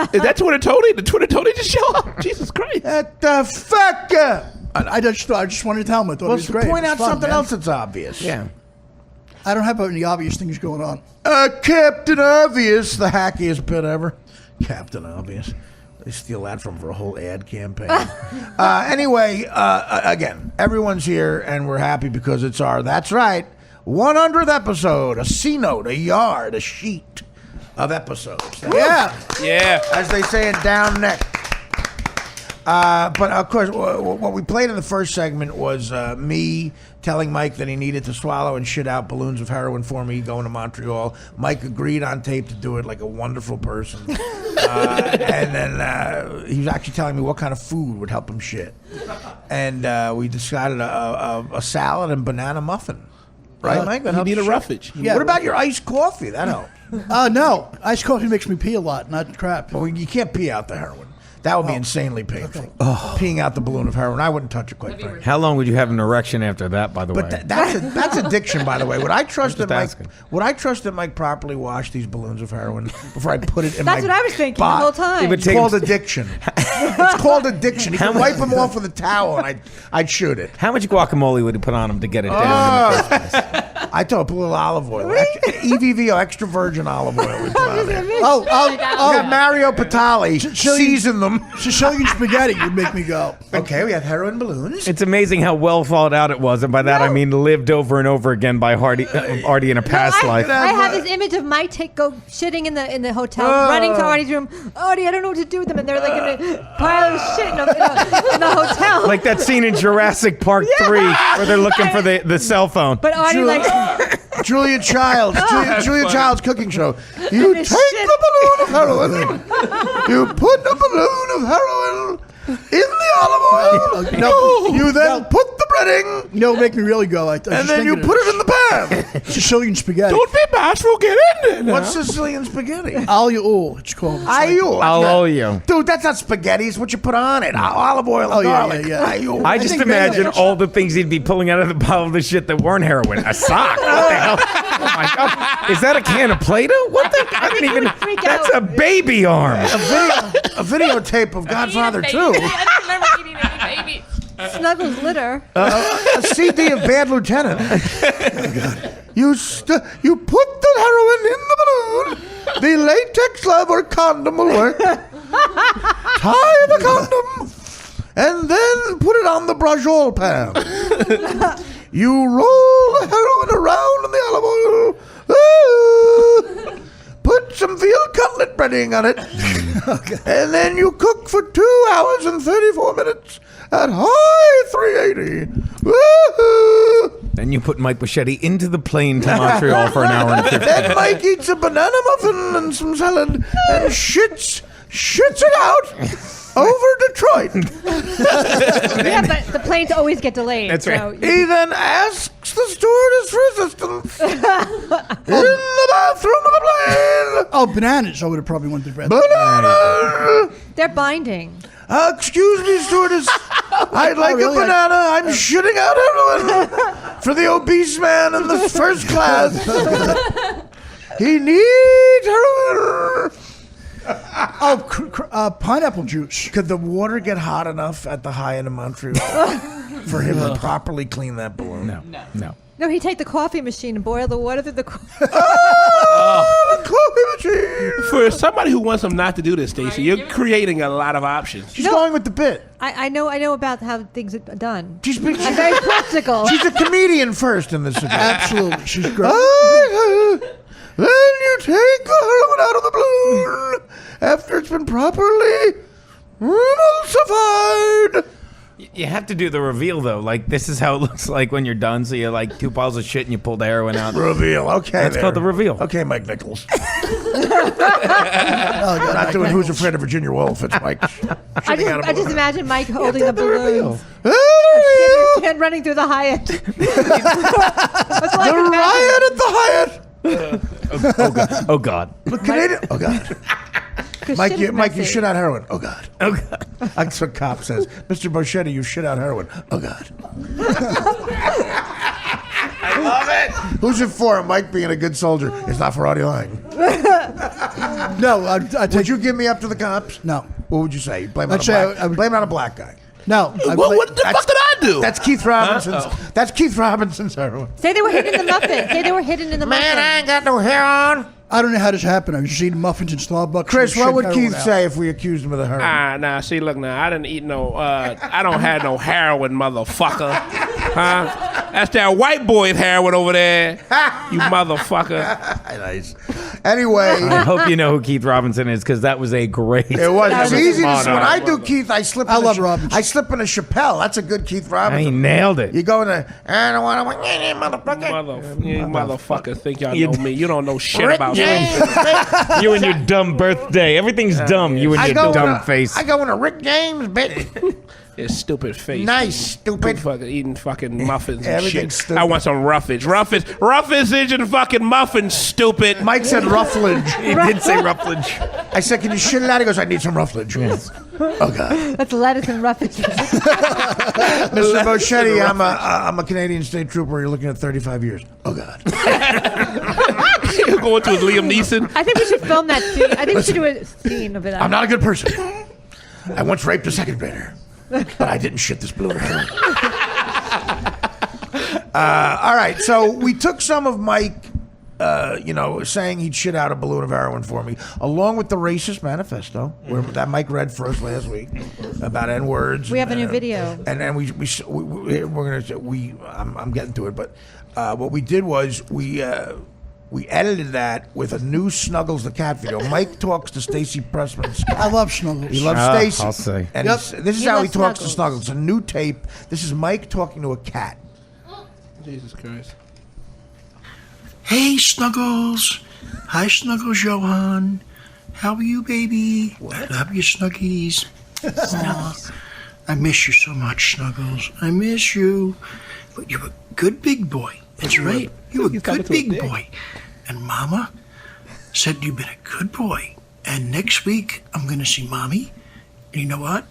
up? Is that Twitter Tony? Did Twitter Tony just show up? Jesus Christ. Shut the fuck up. I just wanted to tell him I thought Well, he was great. point It was out fun, something man. else that's obvious. Yeah. I don't have any obvious things going on. Captain Obvious, the hackiest bit ever. Captain Obvious. They steal that from for a whole ad campaign. Anyway, again, everyone's here, and we're happy because it's our, that's right, 100th episode, a C-note, a yard, a sheet of episodes. Yeah. Yeah. As they say in Down Neck. But of course, what we played in the first segment was me telling Mike that he needed to swallow and shit out balloons of heroin for me going to Montreal. Mike agreed on tape to do it like a wonderful person. And then he was actually telling me what kind of food would help him shit. And we decided a salad and banana muffin. Right, Mike? That You helps need a shit? roughage. Yeah. What about your iced coffee? That helps. No, iced coffee makes me pee a lot, not crap. Well, you can't pee out the heroin. That would be insanely painful. Peeing out the balloon of heroin. I wouldn't touch it, quite frankly. How long would you have an erection after that, by the way? But that's addiction, by the way. Would I trust that Mike? asking. Would I trust that Mike properly washed these balloons of heroin before I put it in my? That's what I was thinking the bot? whole time. would It's take called him- addiction. It's called addiction. He could wipe them off with a towel, and I'd shoot it. How much guacamole would he put on him to get it down? I thought put a little olive oil, EVVO, extra virgin olive oil. We put on there. We Oh, got Mario Patali. Season them. Sicilian spaghetti would make me go. Okay, we have heroin balloons. It's amazing how well thought out it was, and by that I mean lived over and over again by Artie in a past life. I have this image of Mike go shitting in the hotel, running to Artie's room. Artie, I don't know what to do with them, and they're like in a pile of shit in the hotel. Like that scene in Jurassic Park 3 where they're looking for the cell phone. But Artie Julia Childs. Julia Childs cooking show. You take This shit. the balloon of heroin. You put the balloon of heroin in the olive oil. No, You then put the breading, you know, what make me really go. and then you put it in the pan. Sicilian spaghetti. Don't be bashful. Get in there. Now. What's Sicilian spaghetti? Aglio olio, it's called. It's like- Aglio. Olio. Dude, that's not spaghetti. It's what you put on it. Olive oil and Oh, yeah, garlic. yeah, yeah. Aglio. I just think imagine mayonnaise. all the things he'd be pulling out of the bottle of the shit that weren't heroin. A sock. What the hell? Oh my God. Is that a can of Play-Doh? What the? I didn't even. freak That's out. a baby arm. A videotape of Godfather 2. I remember eating a baby. Snuggles litter. A CD of Bad Lieutenant. You put the heroin in the balloon. The latex glove or condom will work. Tie the condom, and then put it on the brajol pan. You roll the heroin around in the olive oil. Put some veal cutlet breading on it. And then you cook for 2 hours and 34 minutes at high 380. Woo-hoo. Then you put Mike Bocchetti into the plane to Montreal for an hour and 15 Then Mike eats a banana muffin and some salad and shits it out over Detroit. Yeah, but the planes always get delayed. That's right. So He then asks the stewardess for assistance in the bathroom of the plane. Oh, bananas. I would have probably went to bed. Banana. they're binding. Excuse me, stewardess. I'd like really? a banana. I'm shitting out heroin for the obese man in the first class. He needs heroin. Oh, pineapple juice. Could the water get hot enough at the high end of Montreal for him to properly clean that balloon? No. No, he'd take the coffee machine and boil the water through the coffee. The coffee machine. For somebody who wants them not to do this, Stacey, you're creating a lot of options. She's going with the bit. I know about how things are done. She's I'm very practical. She's a comedian first in this. Absolutely. She's great. Then you take the heroin out of the balloon after it's been properly emulsified. You have to do the reveal though. Like this is how it looks like when you're done. So you're like 2 piles of shit and you pull the heroin out. Reveal. Okay, That's there. called the reveal. Okay, Mike Nichols. Oh, God, Not doing Who's Afraid of Virginia Woolf. It's Mike. I just imagine Mike holding the balloons The and running through the Hyatt. riot at the Hyatt. Oh God. The Canadian. Oh God. Mike, you shit out heroin. Oh God. Oh God. That's what cop says. Mr. Bocchetti, you shit out heroin. Oh God. I love it. Who's it for? Mike being a good soldier. It's not for Audie lying. No, I'd Would take you give me up to the cops? No. What would you say? Blame it on I'd a say black. I would- Blame it on a black guy. No. What the fuck did I do? That's Keith Robinson's. That's Keith Robinson's heroin. Say they were hidden in the muffin. Say they were hidden in the muffin. ain't got no hair on. I don't know how this happened. I was just eating muffins in Starbucks. Chris, and what would heroin Keith out. say if we accused him of the heroin? Nah, see, look now, I didn't eat no, I don't have no heroin, motherfucker. Huh? That's that white boy heroin over there, you motherfucker. Nice. Anyway, I hope you know who Keith Robinson is because that was a great. it was. It's easy to. spot When on. I do Keith, I slip. I in love a, Robinson. I slip in a Chappelle. That's a good Keith He Robinson. nailed it. You go in there. I don't want to. Motherfucker. You motherfucker think y'all You know d- me. You don't know shit Rick about James. me. You and your dumb birthday. Everything's dumb. You and I your go dumb in a, face. I go in a Rick James bit. Your stupid face. Nice, stupid. Fucking eating fucking muffins and Everything's shit. stupid. I want some roughage. Roughage and fucking muffins, stupid. Mike said rufflage. He did say rufflage. I said, "Can you shit it out?" He goes, "I need some rufflage." Oh God. That's lettuce and roughage. Mr. Bocchetti, I'm a Canadian state trooper. You're looking at 35 years. Oh God. He'll go into his Liam Neeson. I think we should film that scene. I think we should do a scene of it. I'm not a good person. I once raped a second grader, but I didn't shit this balloon. All right, so we took some of Mike, saying he'd shit out a balloon of heroin for me, along with the racist manifesto where that Mike read for us last week about N words. We have a new video, and then I'm getting to it, but what we did was we edited that with a new Snuggles the Cat video. Mike talks to Stacey Pressman. I love Snuggles. He loves Stacey. I'll say. And Yep. this is He how he loves talks to Snuggles. Snuggles. A new tape. This is Mike talking to a cat. Jesus Christ. Hey, Snuggles. Hi, Snuggles, Johan. How are you, baby? I love you, Snuggies. Aw, I miss you so much, Snuggles. I miss you. But you're a good big boy. That's right. You're a He's coming good to a big dick. boy. And Mama said you've been a good boy. And next week, I'm going to see Mommy. And you know what?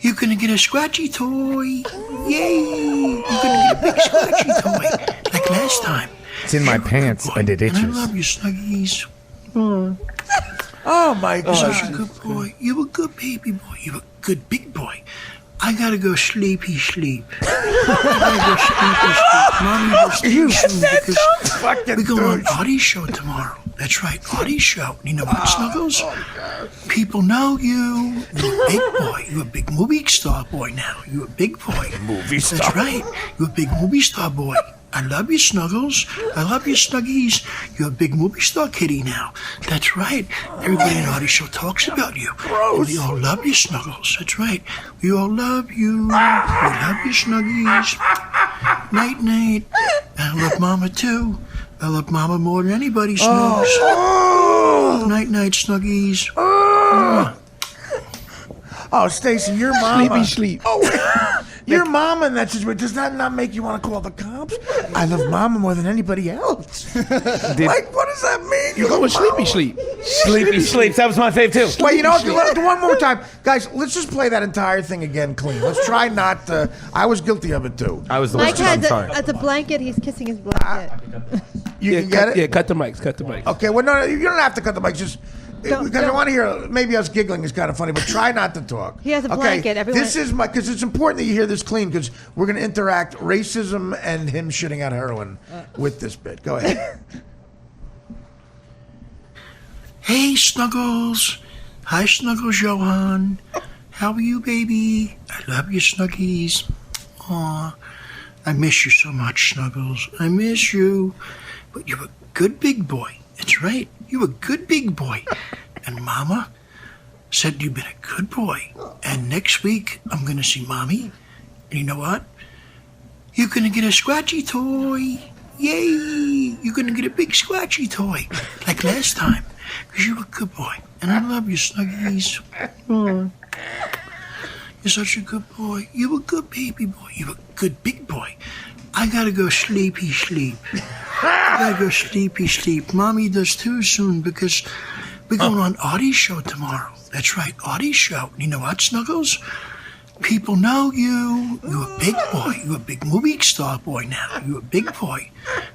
You're going to get a scratchy toy. Yay! You're going to get a big scratchy toy. Like last time. It's in my pants and it And I itches. love you, Snuggies. Oh, Mike. You're such a good boy. You're a good baby boy. You're a good big boy. I gotta go sleepy sleep. I gotta go sleepy sleep. Mommy, go sleep soon because we're going on Audie's show tomorrow. That's right, Audie's show. You know what, Snuggles? People know you. You're a big boy. You're a big movie star boy now. You're a big boy. Movie star. That's right. You're a big movie star boy. I love you, Snuggles. I love you, Snuggies. You're a big movie star kitty now. That's right. Everybody in Audie's show talks about you. And we all love you, Snuggles. That's right. We all love you. We love you, Snuggies. Night, night. I love Mama, too. I love Mama more than anybody, Snugs. Night, night, Snuggies. Oh, Stacey, your mama. Sleep. Your mama in that situation. Does that not make you want to call the cops? I love mama more than anybody else. Like, what does that mean? You go with sleepy sleep. Sleepy sleeps. That was my fave too. Wait, you know what? Do one more time. Guys, let's just play that entire thing again clean. Let's try not to. I was guilty of it, too. I was the Mike worst. I'm has sorry. a blanket. He's kissing his blanket. You can get it? Yeah, cut the mics. Cut the mics. Okay, well, no, you don't have to cut the mic. Just because I don't. want to hear, maybe us giggling is kind of funny, but try not to talk. He has a Okay, blanket, everyone- This is my, because it's important that you hear this clean, because we're going to interact racism and him shitting out heroin with this bit. Go ahead. Hey, Snuggles. Hi, Snuggles, Johan. How are you, baby? I love you, Snuggies. Aw, I miss you so much, Snuggles. I miss you. But you're a good big boy. That's right. You're a good big boy. And Mama said you've been a good boy. And next week, I'm going to see Mommy. And you know what? You're going to get a scratchy toy. Yay! You're going to get a big scratchy toy. Like last time. Because you're a good boy. And I love you, Snuggies. You're such a good boy. You're a good baby boy. You're a good big boy. I gotta go sleepy sleep. I gotta go sleepy sleep. Mommy does too soon because we're going on Audie's show tomorrow. That's right, Audie's show. You know what, Snuggles? People know you. You're a big boy. You're a big movie star boy now. You're a big boy.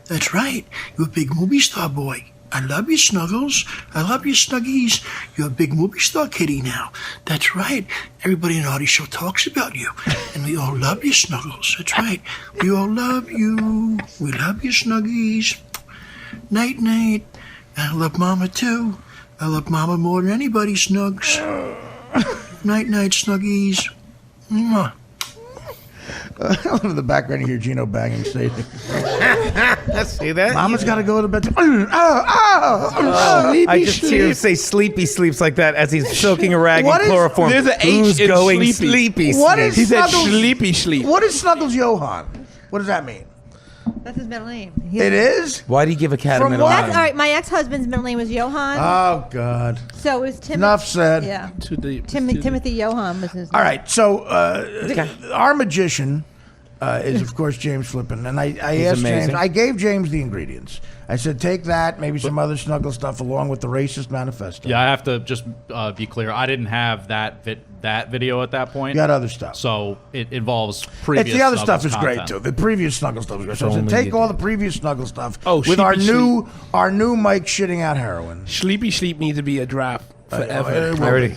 That's right. You're a big movie star boy. I love you, Snuggles. I love you, Snuggies. You're a big movie star kitty now. That's right. Everybody in Audie's show talks about you. And we all love you, Snuggles. That's right. We all love you. We love you, Snuggies. Night, night. And I love Mama, too. I love Mama more than anybody, Snugs. Night, night, Snuggies. Mwah. In the background, you hear Gino banging Stacey. See that? Mama's got to go to bed. I just hear him say sleepy sleeps like that as he's soaking a rag in What is- chloroform. There's an H Who's in going sleepy. sleepy What is He said Snuggles? sleepy sleep. What is Snuggles Johan? What does that mean? That's his middle name. It is? Why do you give a cat a From middle what? That's name? all right. My ex-husband's middle name was Johan. Oh, God. So it was Timothy. Enough said. Yeah. Too deep. Timothy Johan was his name. All right, so our magician is of course James Flippin, and I asked amazing. James. I gave James the ingredients. I said, take that, maybe some other snuggle stuff along with the racist manifesto. Yeah, I have to just be clear. I didn't have that video at that point. You got other stuff. So it involves previous. It's the other stuff Snuggles is great content. too. The previous snuggle stuff is great. So I said, Only take you all did. the previous snuggle stuff Oh, with our Sleepy new Mike shitting out heroin. Sleepy Sleep needs to be a drop forever. It will Already. be.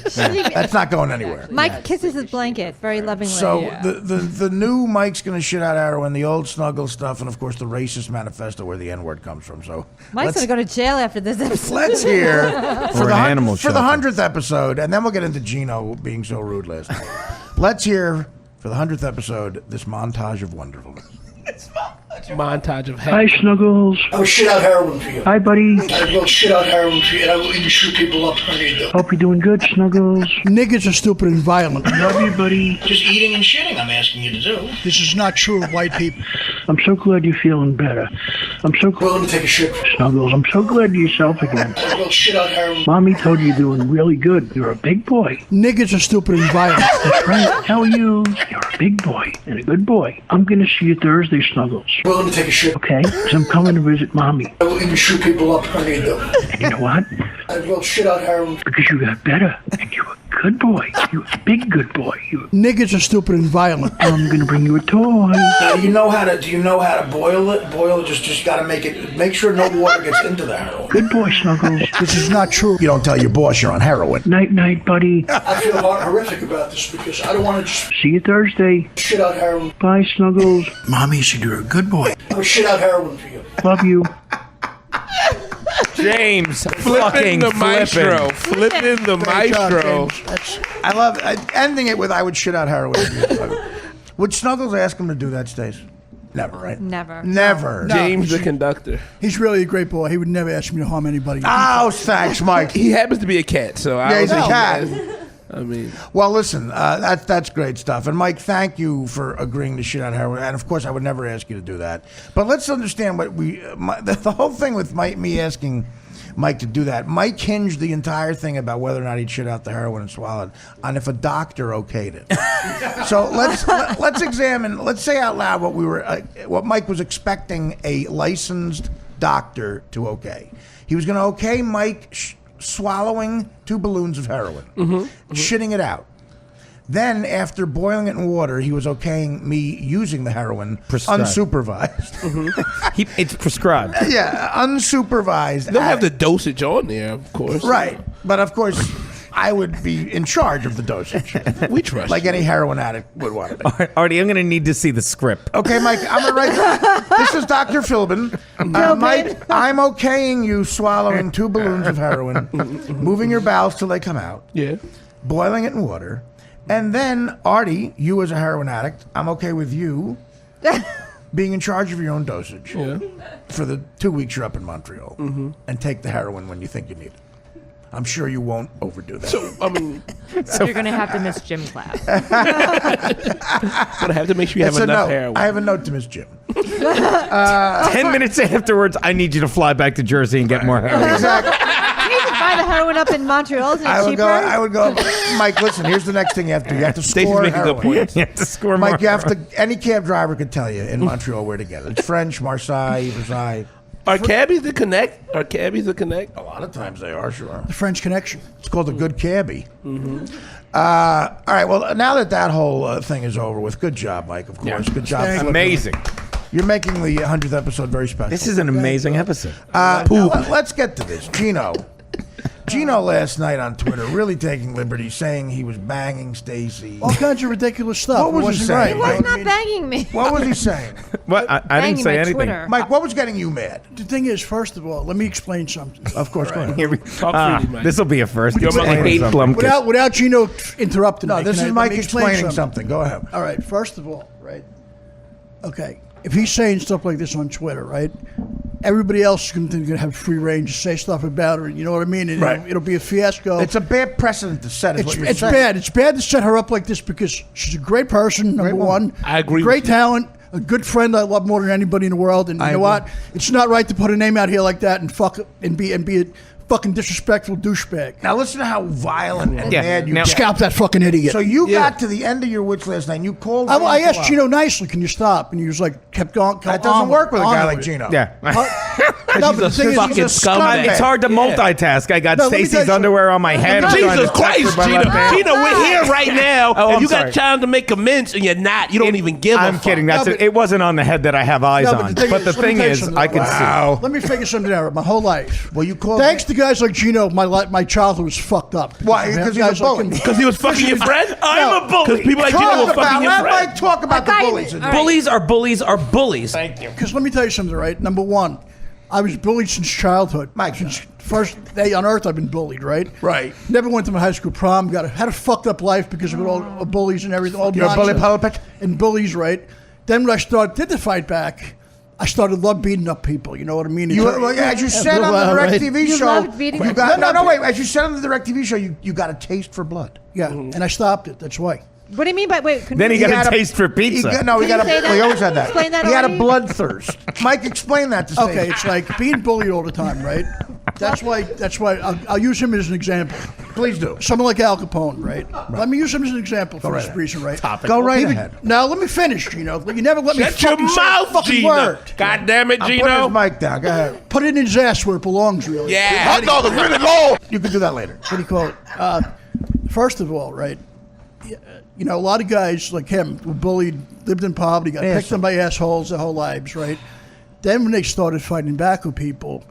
That's not going anywhere. Mike kisses his blanket very lovingly. So the new Mike's gonna shit out heroin, the old snuggle stuff, and of course the racist manifesto where the N word comes from. So Mike's let's, gonna go to jail after this episode. let's hear for Or the an animal for the shelter. 100th episode, and then we'll get into Gino being so rude last night. Let's hear for the 100th episode this montage of wonderfulness. Montage of Hi, heck. Snuggles. I will shit out heroin for you. Hi, buddy. I will shit out heroin for you, and I will even shoot people up when you do. Hope you're doing good, Snuggles. Niggas are stupid and violent. Love you, buddy. Just eating and shitting, I'm asking you to do. This is not true of white people. I'm so glad you're feeling better. I'm so glad, Willing to take a shit. Snuggles. I'm so glad you're yourself again. I will shit out heroin. Mommy told you you're doing really good. You're a big boy. Niggas are stupid and violent. That's right. Tell you, you're a big boy and a good boy. I'm gonna see you Thursday, Snuggles. Willing to take a shit. Okay? Because I'm coming to visit Mommy. I will even shoot people up when you do. And you know what? I will shit out heroin. Because you got better. And you're a good boy. You're a big good boy. Niggas are stupid and violent. I'm gonna bring you a toy. Now, do you know how to boil it? Boil it, just gotta make sure no water gets into the heroin. Good boy, Snuggles. This is not true. You don't tell your boss you're on heroin. Night, night, buddy. I feel horrific about this because I don't want to just See you Thursday. shit out heroin. Bye, Snuggles. Mommy said you're a good boy. I will shit out heroin for you. Love you. James, Flipping fucking the maestro. flipping. Flipping the Great job, maestro. James. I love ending it with I would shit out heroin. Would Snuggles ask him to do that, Stace? Never, right? Never. Never. No. James the conductor. He's really a great boy. He would never ask me to harm anybody. Oh, thanks, Mike. He happens to be a cat, so I Yeah, he's was a cat. I mean, Well, listen, that's great stuff. And Mike, thank you for agreeing to shit out heroin. And of course, I would never ask you to do that. But let's understand what the whole thing with me asking Mike to do that. Mike hinged the entire thing about whether or not he'd shit out the heroin and swallow it on if a doctor okayed it. So let's examine. Let's say out loud what Mike was expecting a licensed doctor to okay. He was going to okay Mike swallowing 2 balloons of heroin, shitting it out. Then, after boiling it in water, he was okaying me using the heroin Prescribed. unsupervised. It's prescribed. Yeah, unsupervised. they'll have the dosage on there, of course. Right, but of course, I would be in charge of the dosage, We trust like you. any heroin addict would want to be. Artie, I'm going to need to see the script. Okay, Mike, I'm gonna write. This is Dr. Philbin. Mike, I'm okaying you swallowing 2 balloons of heroin, moving your bowels till they come out, Yeah. boiling it in water, and then Artie, you as a heroin addict, I'm okay with you being in charge of your own dosage for the 2 weeks you're up in Montreal, and take the heroin when you think you need it. I'm sure you won't overdo that. So, I mean, You're going to have to miss gym class. but I have to make sure you have It's a enough note. heroin. I have a note to Miss Jim. 10 minutes afterwards, I need you to fly back to Jersey and get more heroin. Exactly. You can buy the heroin up in Montreal. Isn't it I cheaper? would go. Mike, listen. Here's the next thing you have to do. You have to Stacey's score making good heroin. points. You have to score more. Mike, you have to. Any cab driver could tell you in Montreal where to get it. It's French, Marseille, Versailles. Are cabbies the connect? Are cabbies the connect? A lot of times they are, sure. The French Connection. It's called a good cabbie. All right. Well, now that whole thing is over with, good job, Mike. Of course, good job. Thank you. Amazing. You're making the 100th episode very special. This is an amazing episode. Let's get to this, Gino. Gino last night on Twitter really taking liberties, saying he was banging Stacy. All kinds of ridiculous stuff. What was It he wasn't saying? right. He was not banging me. What was he saying? What? I didn't Banging say my anything. Twitter. Mike, what was getting you mad? The thing is, first of all, let me explain something. Of course, go ahead. Here we, Talk freely, Mike. this will be a first. Your mother Explain hates something. Without Gino interrupting No, me. this can is I- Mike let me explain explaining something. Go ahead. All right, first of all, right? Okay, if he's saying stuff like this on Twitter, right? Everybody else is going to have free reign to say stuff about her. You know what I mean? And Right. It'll be a fiasco. It's a bad precedent to set. Is what you're It's saying. bad. It's bad to set her up like this because she's a great person, number woman. one. I agree Great with you. talent, a good friend I love more than anybody in the world. And you know agree. what? It's not right to put her name out here like that and fuck fucking disrespectful douchebag. Now listen to how violent and Yeah. mad you Now- get. Scalp that fucking idiot. So you got to the end of your wits last night and you called I asked up. Gino nicely, can you stop? And he was like, kept going. That doesn't work with a guy like Gino. Yeah. No, but the thing is, fucking he's a scumbag. It's hard to multitask. I got No, let me tell Stacy's you underwear on my head. I'm trying Jesus to touch her Christ, by my Gino. hand. Gino, we're here right now, Oh, and I'm you sorry. got time to make amends, and you're not. You don't even give a I'm fuck. kidding. That's No, but- it wasn't on the head that I have eyes No, on. but But the let me thing tell you is, something. I can Wow. Let me figure something out. My whole life. Well, you called. Thanks to guys like Gino, my childhood was fucked up. Why? Because he's a Guys like bully. him. Because he was fucking your friend? I'm a bully. Because people like Gino Talk were fucking about. your Let friend. Mike talk about the Okay. bullies. All right. Bullies are bullies. Because let me tell you something, right? Number one, I was bullied since childhood. Mike, Since first day on earth, I've been bullied, right? Right. Never went to my high school prom. Had a fucked up life because of all bullies and everything. All You're a bully nonsense. pulpit? And bullies, right? Then when I did the fight back, I started love beating up people. You know what I mean? As you said on the Well, right? DirecTV You show, loved beating you got up no, wait. As you said on the DirecTV show, you got a taste for blood. Yeah, and I stopped it. That's why. What do you mean by wait? Then he got had a taste for pizza. He Can you say that? We always had that. Explain that He had a already? bloodthirst. Mike, explain that to Stacey. Okay, it's like being bullied all the time, right? That's why. I'll use him as an example. Please do. Someone like Al Capone, right? Let me use him as an example for this right reason, right? Go right He would- ahead. Now let me finish, Gino. You never let me Shut your fucking say a mouth, fucking Gino. word. God damn it, I'm putting Gino. his mic down. Go ahead. Put it in his ass where it belongs, really. Yeah. Hot dog is really low. You can do that later. What do you call it? First of all, right? You know, a lot of guys like him were bullied, lived in poverty, got picked on by assholes their whole lives, right? Then when they started fighting back with people,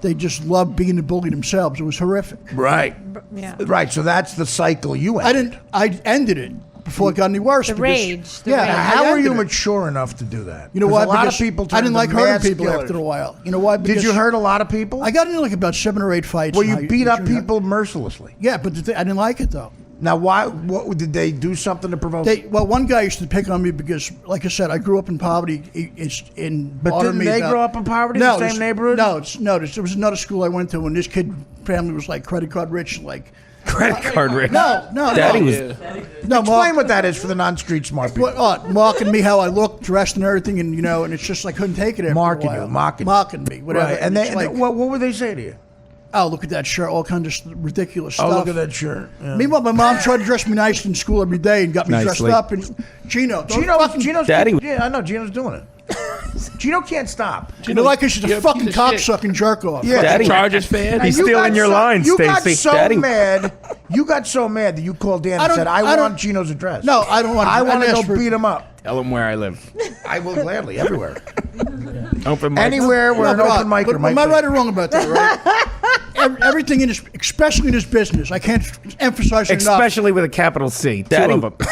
they just loved being a bully themselves. It was horrific. Right. Yeah. Right. So that's the cycle you had. I ended it before it got any worse. The because- rage, the yeah. rage. I How were ended you it. mature enough to do that? You know 'Cause why? A lot of Because people. I didn't turn like to hurting mass people killers. after a while. You know why? Did Because you hurt a lot of people? I got into like about 7 or 8 fights. Well, in you high- beat up junior high. people mercilessly. Yeah, but I didn't like it though. Now, why? What did they do? Something to provoke? One guy used to pick on me because, like I said, I grew up in poverty. It's in. But bothered didn't me they about- grow up in poverty? No, The same it's- neighborhood? No, there was another school I went to, and this kid family was like credit card rich, like. Credit card rich. No. Daddy no. was. No, Explain Mark, what that is for the non-street smart people. mocking me how I looked, dressed, and everything, and and it's just I couldn't take it after Marking a while. you, mocking you. mocking me, whatever. Right. And it's they, like, what would they say to you? oh, look at that shirt, all kinds of ridiculous stuff. Oh, look at that shirt. Yeah. Meanwhile, my mom tried to dress me nice in school every day and got me Nicely. dressed up. And Gino's Gino's Daddy- Yeah, I know. Gino's doing it. Gino can't stop. you know, like she's You're a a fucking piece of shit. cocksucking jerk off. Yeah. Daddy- Chargers fan? He's You stealing got your lines, You got Stacey. so Daddy- mad. You got so mad that you called Dan and said, "I don't- want Gino's address." No, I don't want. I want to asked go for- beat him up. Tell him where I live. I will gladly everywhere, Open mic. anywhere where an but, open micer but might am I be. right or wrong about that? Right? Everything in this, especially in this business, I can't emphasize it enough. Especially with a capital C. Daddy- Two of them.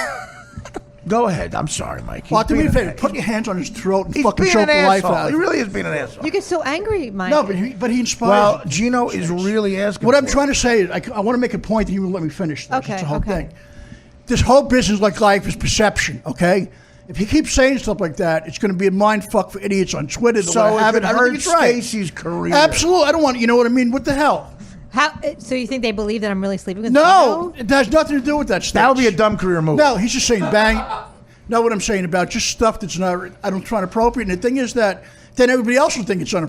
Go ahead. I'm sorry, Mike. He's Well, do me being a favor. an- Put your hands on his throat and He's fucking being choke an the life asshole. out of He him. really is being an asshole. You get so angry, Mike. No, but he inspires. Well, me. Gino is really asking. What I'm for it. trying to say is, I want to make a point, and you will let me finish. This. Okay, It's the whole okay. thing. This whole business, like life, is perception. Okay. If he keeps saying stuff like that, it's going to be a mind fuck for idiots on Twitter. that So wanna have it I don't hurt think it's right. Stacey's career. Absolutely. I don't want. You know what I mean? What the hell? How? So you think they believe that I'm really sleeping with No, Gino? it has nothing to do with that stuff. That would be a dumb career move. No, he's just saying bang. Know what I'm saying about just stuff that's not, I don't find appropriate. And the thing is that then everybody else will think it's your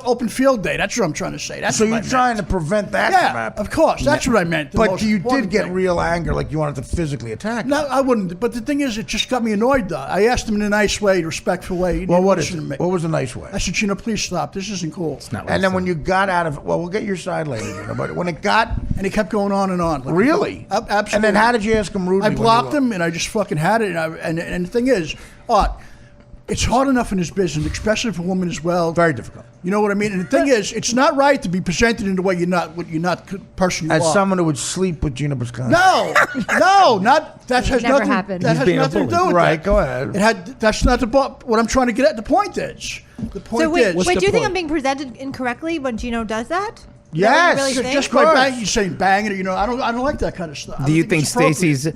open field day. That's what I'm trying to say. That's So what you're I meant. trying to prevent that from Yeah, happening. of course. That's what I meant. The But most you important did get thing. real anger, like you wanted to physically attack him. No, I wouldn't. But the thing is, it just got me annoyed, though. I asked him in a nice way, respectful way. He Well, didn't what is listen it? to me. What was a nice way? I said, Gino, please stop. This isn't cool. And then when you got out of, well, we'll get your side later, Gino, but when it got, And he kept going on and on. Like, really? Absolutely. And then how did you ask him rudely? I when you blocked lost? him, and I just fucking had it. And the thing is, Art, it's hard enough in this business, especially for women as well. Very difficult. You know what I mean? And the thing is, it's not right to be presented in the way you're not person you As are. someone who would sleep with Gino Buscaglia. No, not that has Never nothing. happened. That He's has being a nothing to bully. do with Right, that. go ahead. It had. That's not the what I'm trying to get at. The point is, the point So wait, is. do you think point? I'm being presented incorrectly when Gino does that? Yes. Really Just, think? just Of by course. bang, you saying banging it, I don't like that kind of stuff. I Do don't you think it's appropriate. Stacey's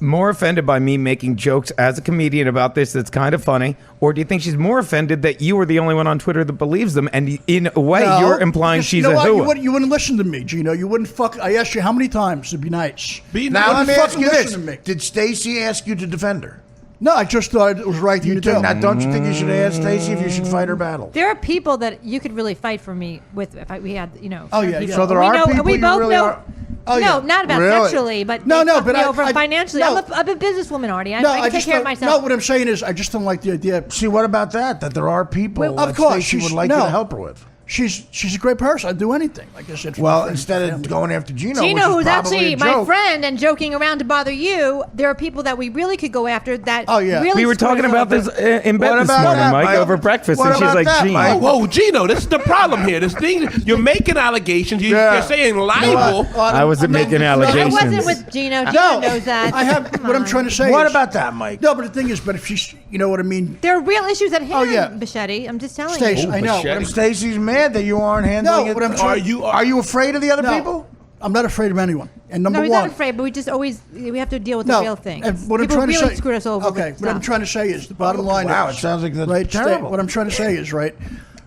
more offended by me making jokes as a comedian about this that's kind of funny? Or do you think she's more offended that you were the only one on Twitter that believes them? And in a way, No, you're implying because she's you know a what? hooah. You wouldn't listen to me, Gino. You wouldn't fuck. I asked you how many times to be nice. Now let me ask you listen this: to me. did Stacey ask you to defend her? No, I just thought it was right thing to do. Now, don't you think you should ask Stacy if you should fight her battle? There are people that you could really fight for me with if we had, Oh, yeah. people. So there we are know, people we you both really know. are- Oh, no, yeah. not about Really? sexually, but No, they no, fuck but me I- over I- financially. no. I'm a businesswoman, Artie. I No, can I take just care of don't- myself. No, what I'm saying is, I just don't like the idea. See, what about that? That there are people Well, that of course, Stacy would she's- like you no. to help her with. She's a great person. I'd do anything. Like I said. for Well, my friends instead and of family. going after Gino, Gino, which is who's probably actually a my joke. friend and joking around to bother you, there are people that we really could go after that Oh, yeah. really We were screw talking us about over. this in bed What this about morning, that, Mike, Mike? over breakfast, What and she's about like, that, "Gene." Mike? Whoa, Gino, this is the problem here. This thing, you're making allegations. Yeah. You're saying libel. I wasn't making I allegations. wasn't with Gino. Gino No, knows that. I have. Come What I'm on. trying to say. What is, about that, Mike? No, but the thing is, but if she's, you know what I mean. There are real issues at hand, Oh, yeah. Bocchetti. I'm just telling Stace, you. I know. What I'm, Stacy's mad that you aren't handling No, it. what I'm trying- Are you afraid of the other no, people? I'm not afraid of anyone. And number No, he's one. not afraid, but we just always we have to deal with No, the real things. and what People I'm trying really to say. screwed us over. Okay, with what I'm stuff. trying to say is the bottom line. Wow, is, it sounds like that's right. terrible. What I'm trying to say is right.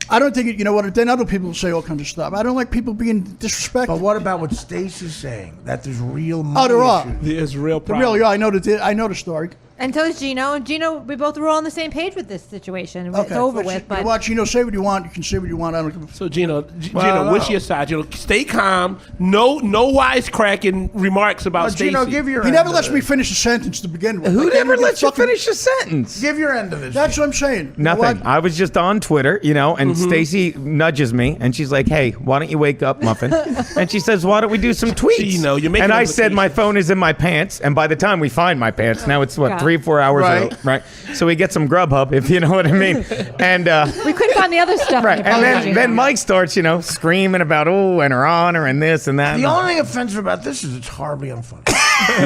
I don't think it, you know what. Then other people say all kinds of stuff. I don't like people being disrespectful. But what about what Stacy's saying? That there's real Oh, money there are. issues. There's real There problem. really are. I know the story. And so is Gino. And Gino, we both were all on the same page with this situation. Okay, It's over but with. you But know what, Gino, say what you want. You can say what you want. I don't give a So Gino, Well, what's your side? Gino, stay calm. No wisecracking remarks about Stacey. Gino, give your He end never of lets it. me finish a sentence to begin with. Who I can't never even lets you fucking- finish a sentence? Give your end of this. That's what I'm saying. You know Nothing. what? I was just on Twitter, and Stacy nudges me, and she's like, "Hey, why don't you wake up, Muffin?" And she says, "Why don't we do some tweets?" Gino, you're making and I said, "My implications. phone is in my pants." And by the time we find my pants, now it's what God. 3-4 hours Right. ago, right? So we get some Grubhub, if you know what I mean. And we couldn't find the other stuff. right, in your and phone, then Gino. Mike starts, screaming about and her honor and this and that. The only thing offensive about this is it's horribly unfunny.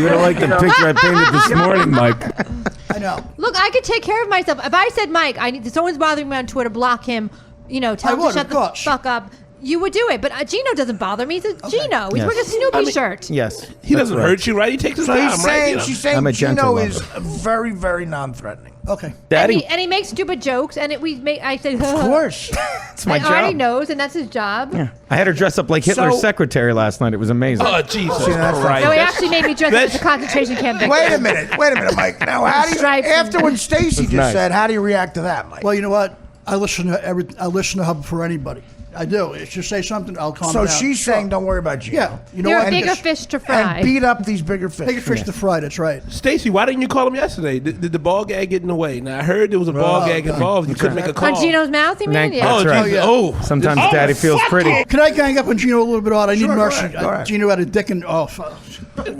You don't like the picture I painted this morning, Mike. I know. Look, I could take care of myself. If I said, Mike, someone's bothering me on Twitter, block him, tell I him would, to shut of the course. fuck up, you would do it. But Gino doesn't bother me. He's Gino. He's wearing a Snoopy shirt. Yes, He doesn't hurt you, right? He takes his So time, he's right? saying, You know? she's saying I'm a gentle Gino is lover. very, very non-threatening. Okay. Daddy. And he makes stupid jokes, and I said, Of course. It's my and Artie job. knows, and that's his job. I had her dress up like Hitler's So- secretary last night. It was amazing. Oh, Jesus that's Christ. No, he That's- actually made me dress up as a concentration camp victim. Wait a minute, Mike. Now, how do you, Stripes and- after what Stacy just nice. said, how do you react to that, Mike? Well, you know what? I listen to her before anybody. I do. If you say something, I'll calm So down. she's saying, don't worry about Gino. Yeah. You know There what? are bigger Just- fish to fry. And beat up these bigger fish. Bigger fish to fry. That's right. Stacey, why didn't you call him yesterday? Did the ball gag get in the way? Now I heard there was a ball gag involved. You couldn't make a call. On Gino's mouth, you mean? Thank- Yeah. That's Oh, right. Jesus. yeah. Oh, Sometimes Oh, Daddy feels fuck pretty. Can I gang up on Gino a little bit odd? I need Sure, go mercy. ahead, go ahead. Gino had a dick in fuck.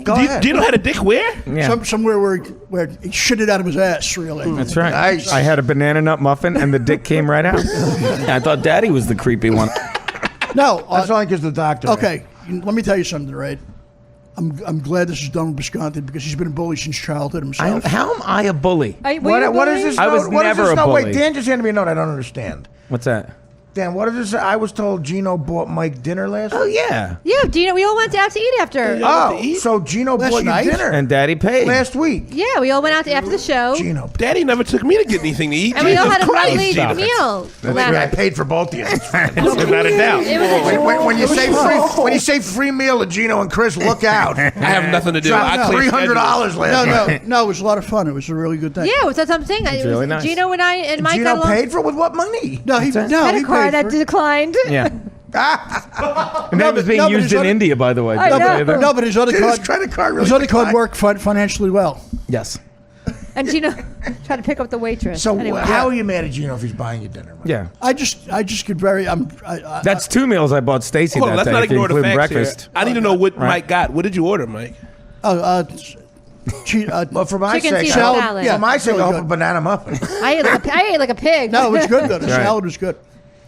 Go ahead. Gino had a dick where? Yeah. Somewhere where he shitted out of his ass. Really. That's right. Nice. I had a banana nut muffin, and the dick came right out. I thought Daddy was the creepy one. No. That's only because the doctor. Okay. Let me tell you something, right? I'm glad this is done with Bocchetti because he's been a bully since childhood himself. How am I a bully? Were you What is bullied? this? I was note? What is never this a note? bully. Wait, Dan just handed me a note. I don't understand. What's that? Dan, what is this? I was told Gino bought Mike dinner last Oh week. yeah. Yeah, Gino, we all went out to eat after. Oh, so Gino Last bought you night? dinner And Daddy paid. last week. Yeah, we all went out after the show. Gino. Daddy never took me to get anything to eat. And we all Jesus had a Christ. lovely Stop it. meal. I paid for both of you. Without a doubt. It was a When you say free meal to Gino and Chris, look out. I have nothing to do. I Dropped clear $300 schedules. last night. No. It was a lot of fun. It was a really good thing. Yeah, that's what I'm saying. It was really nice. Gino and I and Mike got Gino along. paid for it with what money? No, he Credit card that paid for it. declined. Yeah. And that was being but used his in other- India, by the way. I Did you know. say that? No, but his other Dude, his card, credit card really his other card declined. worked financially well. Yes. And Gino tried to pick up the waitress. So anyway. how are you mad at Gino if he's buying you dinner? Mike? Yeah. I just get very. That's 2 meals I bought Stacy Hold on, that let's day, not if you ignore the include facts breakfast. here. I need to know what Right. Mike got. What did you order, Mike? Well, for my Chicken sake, Caesar I hope- salad. for my sake, I hope Really a good. banana muffin. I ate like a pig. No, it was good though. The Right. salad was good.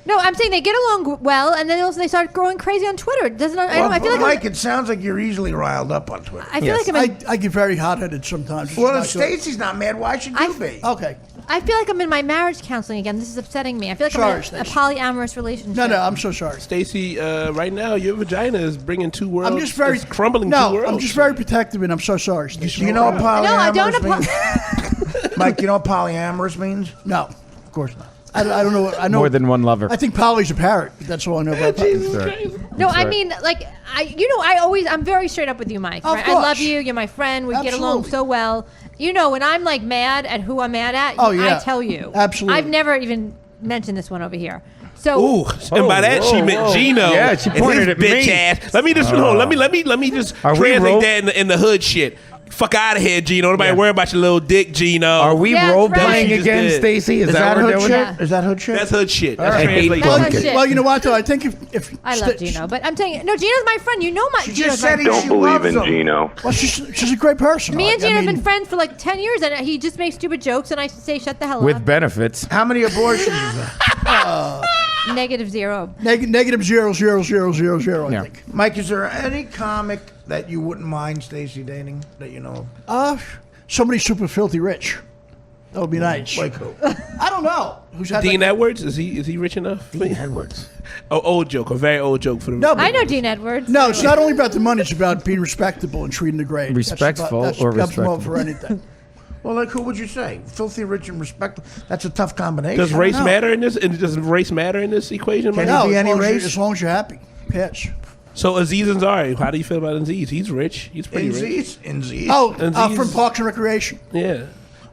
No, I'm saying they get along well, and then also they start growing crazy on Twitter. Doesn't I feel like Mike, it sounds like you're easily riled up on Twitter. I feel Yes. like I'm in, I get very hot-headed sometimes. It's Well, not if good. Stacy's not mad, why should you be? Okay. I feel like I'm in my marriage counseling again. This is upsetting me. I feel like Sorry, I'm in a Stacey. polyamorous relationship. No, I'm so sorry. Stacey, right now your vagina is bringing two worlds. I'm just very it's crumbling two No, worlds. I'm just very protective, and I'm so sorry. Stacey. Do you know what polyamorous No, I don't. means? Mike, you know what polyamorous means? No, Of course not. I don't know. What, I know More than one lover. I think Polly's a parrot. That's all I know about. No, I mean, like, I'm very straight up with you, Mike. Of Right? I love course. you. You're my friend. We get along Absolutely. so well. You know, when I'm like mad at who I'm mad at, Oh, yeah. I tell you. Absolutely. I've never even mentioned this one over here. So Ooh, and by that she meant Gino. Yeah, she and pointed his at bitch me. ass. Let me just hold on. Let me just Are we translate ro- that in the hood shit. Fuck out of here, Gino. Nobody worry about your little dick, Gino. Are we Yeah, role that's right. playing She just again, did. Stacey? Is Is that that what we're hood doing? shit? Yeah. Is that hood shit? That's hood shit. That's right. translation. That's Well, hood shit. well, you know what though? I think if I love Gino, but I'm telling you, no, Gino's my friend. You know my. She Gino's just said my he friend. she Don't believe loves in him. Gino. well, she's a great person. Me and I Gino have mean, been friends for like 10 years, and he just makes stupid jokes, and I say, "Shut the hell With up." benefits. How many abortions is that? -0. negative 0.0000. I Yeah. think. Mike, is there any comic that you wouldn't mind Stacey dating that you know of? Somebody super filthy rich. That would be nice. Like who? I don't know. Who's had Dean that? Edwards, is he rich enough? Dean Edwards. Oh, old joke, a very old joke for the. No, but I know Dean Edwards. No, it's not only about the money. It's about being respectable and treating the great. Respectful that's or comes respectable? for anything. Well, like who would you say? Filthy, rich, and respectable. That's a tough combination. Does race know. matter in this? And does race matter in this equation? Can Mike? he be any race? As long as you're happy. Yes. So Aziz Ansari, how do you feel about Aziz? He's rich. He's pretty rich. Inzies. Oh, Aziz- from Parks and Recreation. Yeah.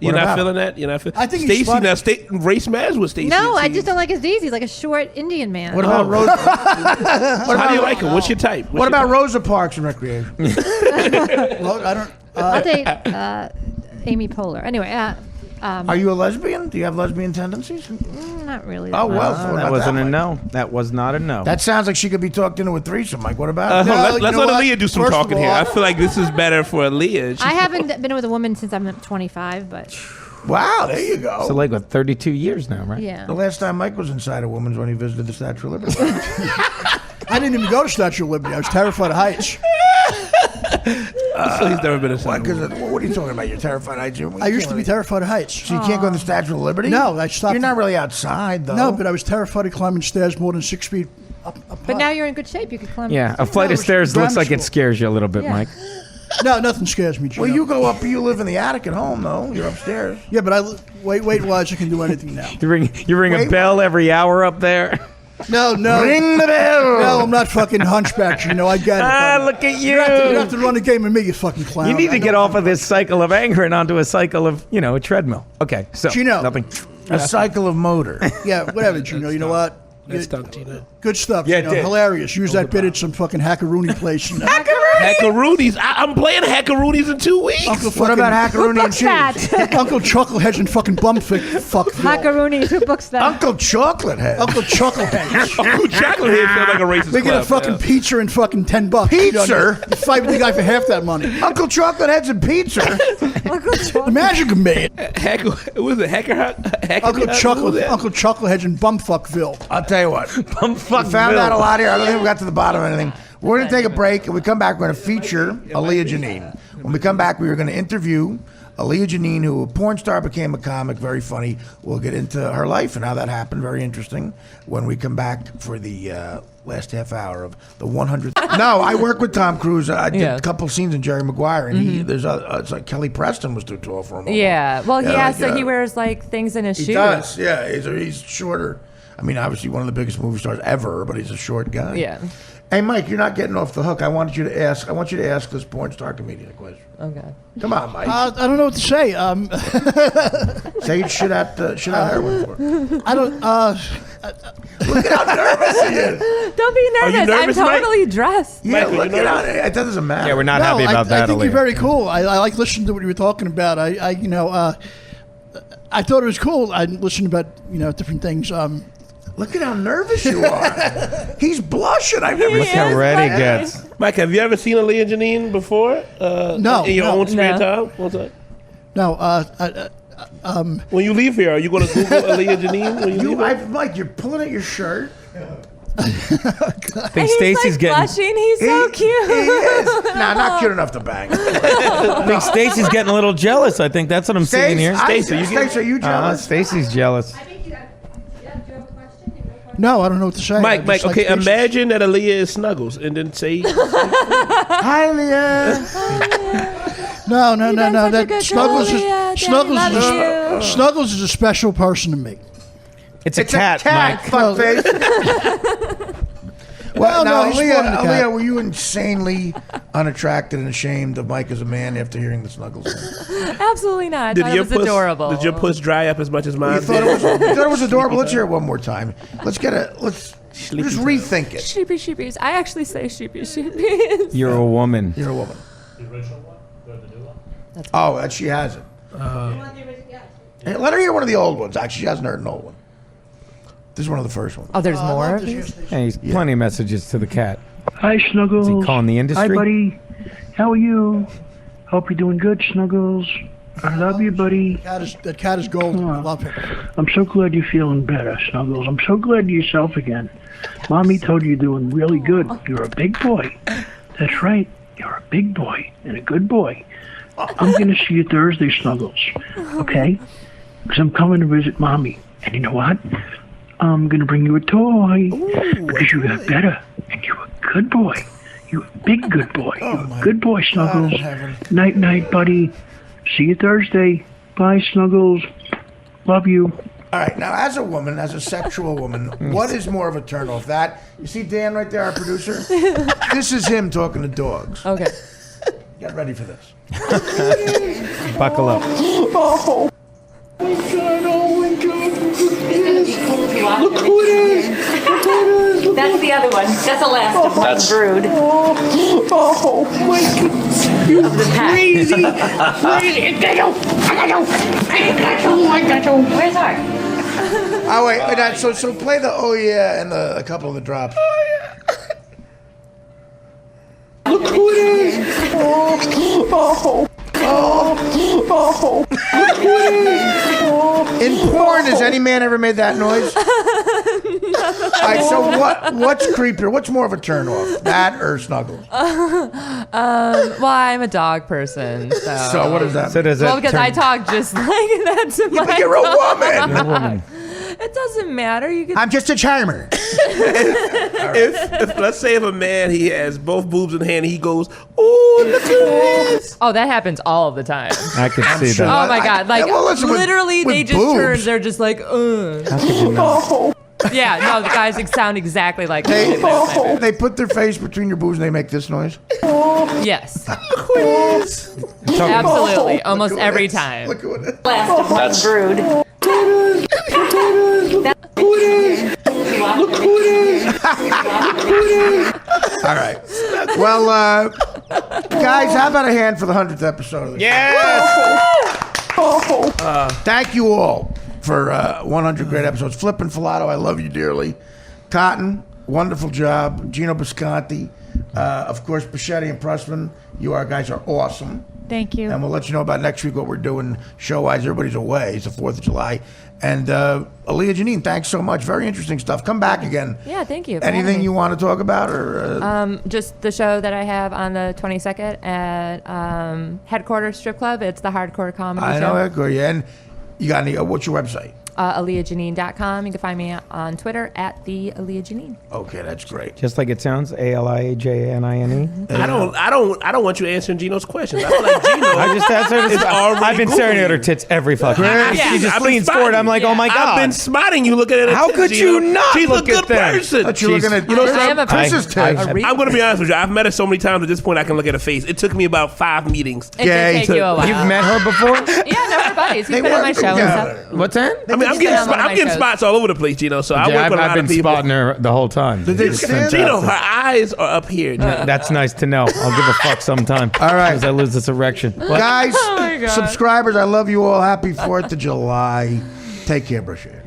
You're What not about feeling that? You're not feeling. I think he's Stacey funny. now. Race matters with Stacey. No, I Aziz. just don't like Aziz. He's like a short Indian man. What about Rosa? So how do you like him? What's your type? What about Rosa Parks and Recreation? Well, I don't. I'll date Amy Poehler. Anyway, Are you a lesbian? Do you have lesbian tendencies? not really. Oh well, so what that about wasn't a Mike? no. That was not a no. That sounds like she could be talked into a threesome. Mike, what about it? let's you know let what? Aaliyah do some First of talking here. all- I feel like this is better for Aaliyah. I haven't been with a woman since I'm 25, but Wow, there you go. So like what, 32 years now, right? yeah. The last time Mike was inside a woman's when he visited the Statue of Liberty. I didn't even go to Statue of Liberty. I was terrified of heights. So he's never been inside. What are you talking about? You're terrified of heights. I used to be terrified of heights. So you can't go to the Statue of Liberty? No, I stopped. You're not really outside, though. No, but I was terrified of climbing stairs more than 6 feet up But now you're in good shape. You could climb. Yeah, a flight No, of stairs grammar looks like it school. scares you a little bit, Yeah. Mike. No, nothing scares me, Gino. Well, you go up. You live in the attic at home, though. You're upstairs. Yeah, but weight-wise, I can do anything now. You ring a bell every hour up there. No. Ring the bell. No, I'm not fucking hunchback, Gino. I get it. buddy. Look at you. You have to run a game with me, you fucking clown. You need I to know get off I'm- of this cycle of anger and onto a cycle of, a treadmill. Okay, so Gino. nothing. A cycle of motor. Yeah, whatever, Gino. You know what? That's stunk, Gino. Good stuff. Yeah, you know, it did. hilarious. Use that bit at some fucking hackaroony place. And, Hackaroonies. I'm playing Hackaroonies in 2 weeks. Uncle What about Hackaroonie and Books cheese? that. Uncle Chuckleheads and fucking fuck. Macaroonies. Who books that? Uncle Chocolate Head. Uncle Chuckleheads. Uncle Chocolate Head feels like a racist They get a club, fucking yeah. pizza and fucking $10. Pizza? You fight with the guy for half that money. Uncle Chocolate Head's and pizza. Imagine a man. Was it Hacker? Uncle Chuckleheads and Bumfuckville. I'll tell you what. Bumfuck We found Bill. out a lot here. I don't think we got to the bottom of anything. We're going to take a break, and we come back. We're going to feature Aaliyah Janine. When we come back, we are going to interview Aaliyah Janine, who a porn star, became a comic. Very funny. We'll get into her life and how that happened. Very interesting. When we come back for the last half hour of the 100th. No, I work with Tom Cruise. I did a couple scenes in Jerry Maguire, and it's like Kelly Preston was too tall for him. Yeah. Well, he has like, he wears like things in his shoes. He does. Yeah, he's shorter. I mean, obviously one of the biggest movie stars ever, but he's a short guy. Yeah. Hey, Mike, you're not getting off the hook. I want you to ask this porn star comedian a question. Okay. Come on, Mike. I don't know what to say. Say shit at heroin for. I don't. Look at how nervous he is. Don't be nervous. you nervous, I'm Mike? totally dressed. Yeah, Mike, look at how it doesn't matter. Yeah, we're not happy about I that, think you're Aaliyah. very cool. I like listening to what you were talking about. I thought it was cool. I listened about different things. Look at how nervous you are. He's blushing. I've never Look seen. how red he Mike. gets. Mike, have you ever seen Aaliyah Janine before? No, In your no. own spare No. time? What's that? No, When you leave here, are you going to Google Aaliyah Janine? When you leave here? Mike, you're pulling at your shirt. I think He's Stacey's like getting. blushing. He's so He cute. is. Nah, not cute enough to bang. I think Stacey's getting a little jealous. I think that's what I'm seeing here. Stacey, you get- Stacey, are you jealous? Stacey's jealous. I think you have. Yeah, do you have a question? no, I don't know what to say. I Mike, just like okay, faces. imagine that Aaliyah is Snuggles and then say, Hi, Leah. No. You've been That such a good Snuggles girl, is Leah. Snuggles Daddy is loves you. Snuggles is a special person to me. It's a cat, Mike. Fuckface. Well, No, now, he's sporting the cat. Leah, were you insanely unattracted and ashamed of Mike as a man after hearing the Snuggles thing? Absolutely not. I thought it was adorable. Did your puss dry up as much as mine? You thought it was adorable? Let's hear it one more time. Let's just rethink it. Sheepy sheepies. I actually say sheepy sheepies. You're a woman. You're a woman. The original one? The new one? Oh, she hasn't. Hey, let her hear one of the old ones. Actually, she hasn't heard an old one. This is one of the first ones. Oh, there's more of these? Hey, he's plenty of messages to the cat. Hi, Snuggles. Is he calling the industry? Hi, buddy. How are you? Hope you're doing good, Snuggles. I love you, buddy. The cat is golden. I love him. I'm so glad you're feeling better, Snuggles. I'm so glad you're yourself again. Mommy told you you're doing really good. You're a big boy. That's right. You're a big boy and a good boy. I'm going to see you Thursday, Snuggles. Okay? Because I'm coming to visit Mommy. And you know what? I'm going to bring you a toy. Because you got better. And you're a good boy. You're a big good boy. You're a good boy, Snuggles. Night, night, buddy. See you Thursday. Bye, Snuggles. Love you. All right, now as a woman, as a sexual woman, what is more of a turnoff? That you see Dan right there, our producer. This is him talking to dogs. Okay. Get ready for this. Buckle up. Oh my God! Oh my God! Look who it is! That's the other one. That's the last of one brood. Oh my God! You crazy! Where's Art? Oh wait, so play the oh yeah and a couple of the drops. Look who it is! Look who it is! In porn, has any man ever made that noise? All right, so what's creepier? What's more of a turn off? That or Snuggles? Well, I'm a dog person, so. So what is that? So does Well, that because I talk just like that to my But you're a dog. woman. You're a woman. It doesn't matter. You can. I'm just a charmer. If let's say if a man he has both boobs in hand, he goes, "Oh, look at this." Oh, that happens all the time. I can see sure. that. Oh my God! Like well, listen, literally, with they just boobs. turn. They're just like, ugh. How could you not? Yeah, no, the guys sound exactly like me. They put their face between your boobs and they make this noise. Yes, Talking- absolutely, almost Look at every this. time. Look at it. Last of one brood. Look who it is! All right. Well, guys, how about a hand for the 100th episode of the show? Thank you all for 100 great episodes. Flip and Filato, I love you dearly. Cotton, wonderful job. Gino Bisconti, of course, Bocchetti and Pressman. You guys are awesome. Thank you. And we'll let you know about next week what we're doing show-wise. Everybody's away. It's the 4th of July. And Aaliyah Janine, thanks so much. Very interesting stuff. Come back again. Yeah, thank you. for having Anything me. you want to talk about? Or Just the show that I have on the 22nd at Headquarters Strip Club. It's the hardcore comedy I show. know, Edgar. Yeah. And you got any? What's your website? AliyahJanine.com. You can find me on Twitter at the Aaliyah Janine. Okay, that's great. Just like it sounds, ALIAJANINE. I don't want you answering Gino's questions. I feel like Gino. I just asked her to is already I've been staring Googling. at her tits every fucking Yeah. She just I've been leans forward. I'm like, oh my I've God. been spotting you looking at her. How tits, could Gino. you not She's look a at good them? person. But you're looking at I am a Chris's tits. a real- I'm going to be honest with you. I've met her so many times at this point I can look at her face. It took me about 5 meetings. It did take you a while. You've met her before? Yeah, no, we're buddies. He's They been on my work show and together. stuff. What's that? I mean, I'm getting spots all over the place, Gino. So I work Yeah, with a lot I've been of people. spotting her the whole time. Did they It's stand fantastic. Gino, her eyes are up here. That's nice to know. I'll give a fuck sometime. All right. As I lose this erection. Guys, Oh my God. subscribers, I love you all. Happy 4th of July. Take care, Brashear.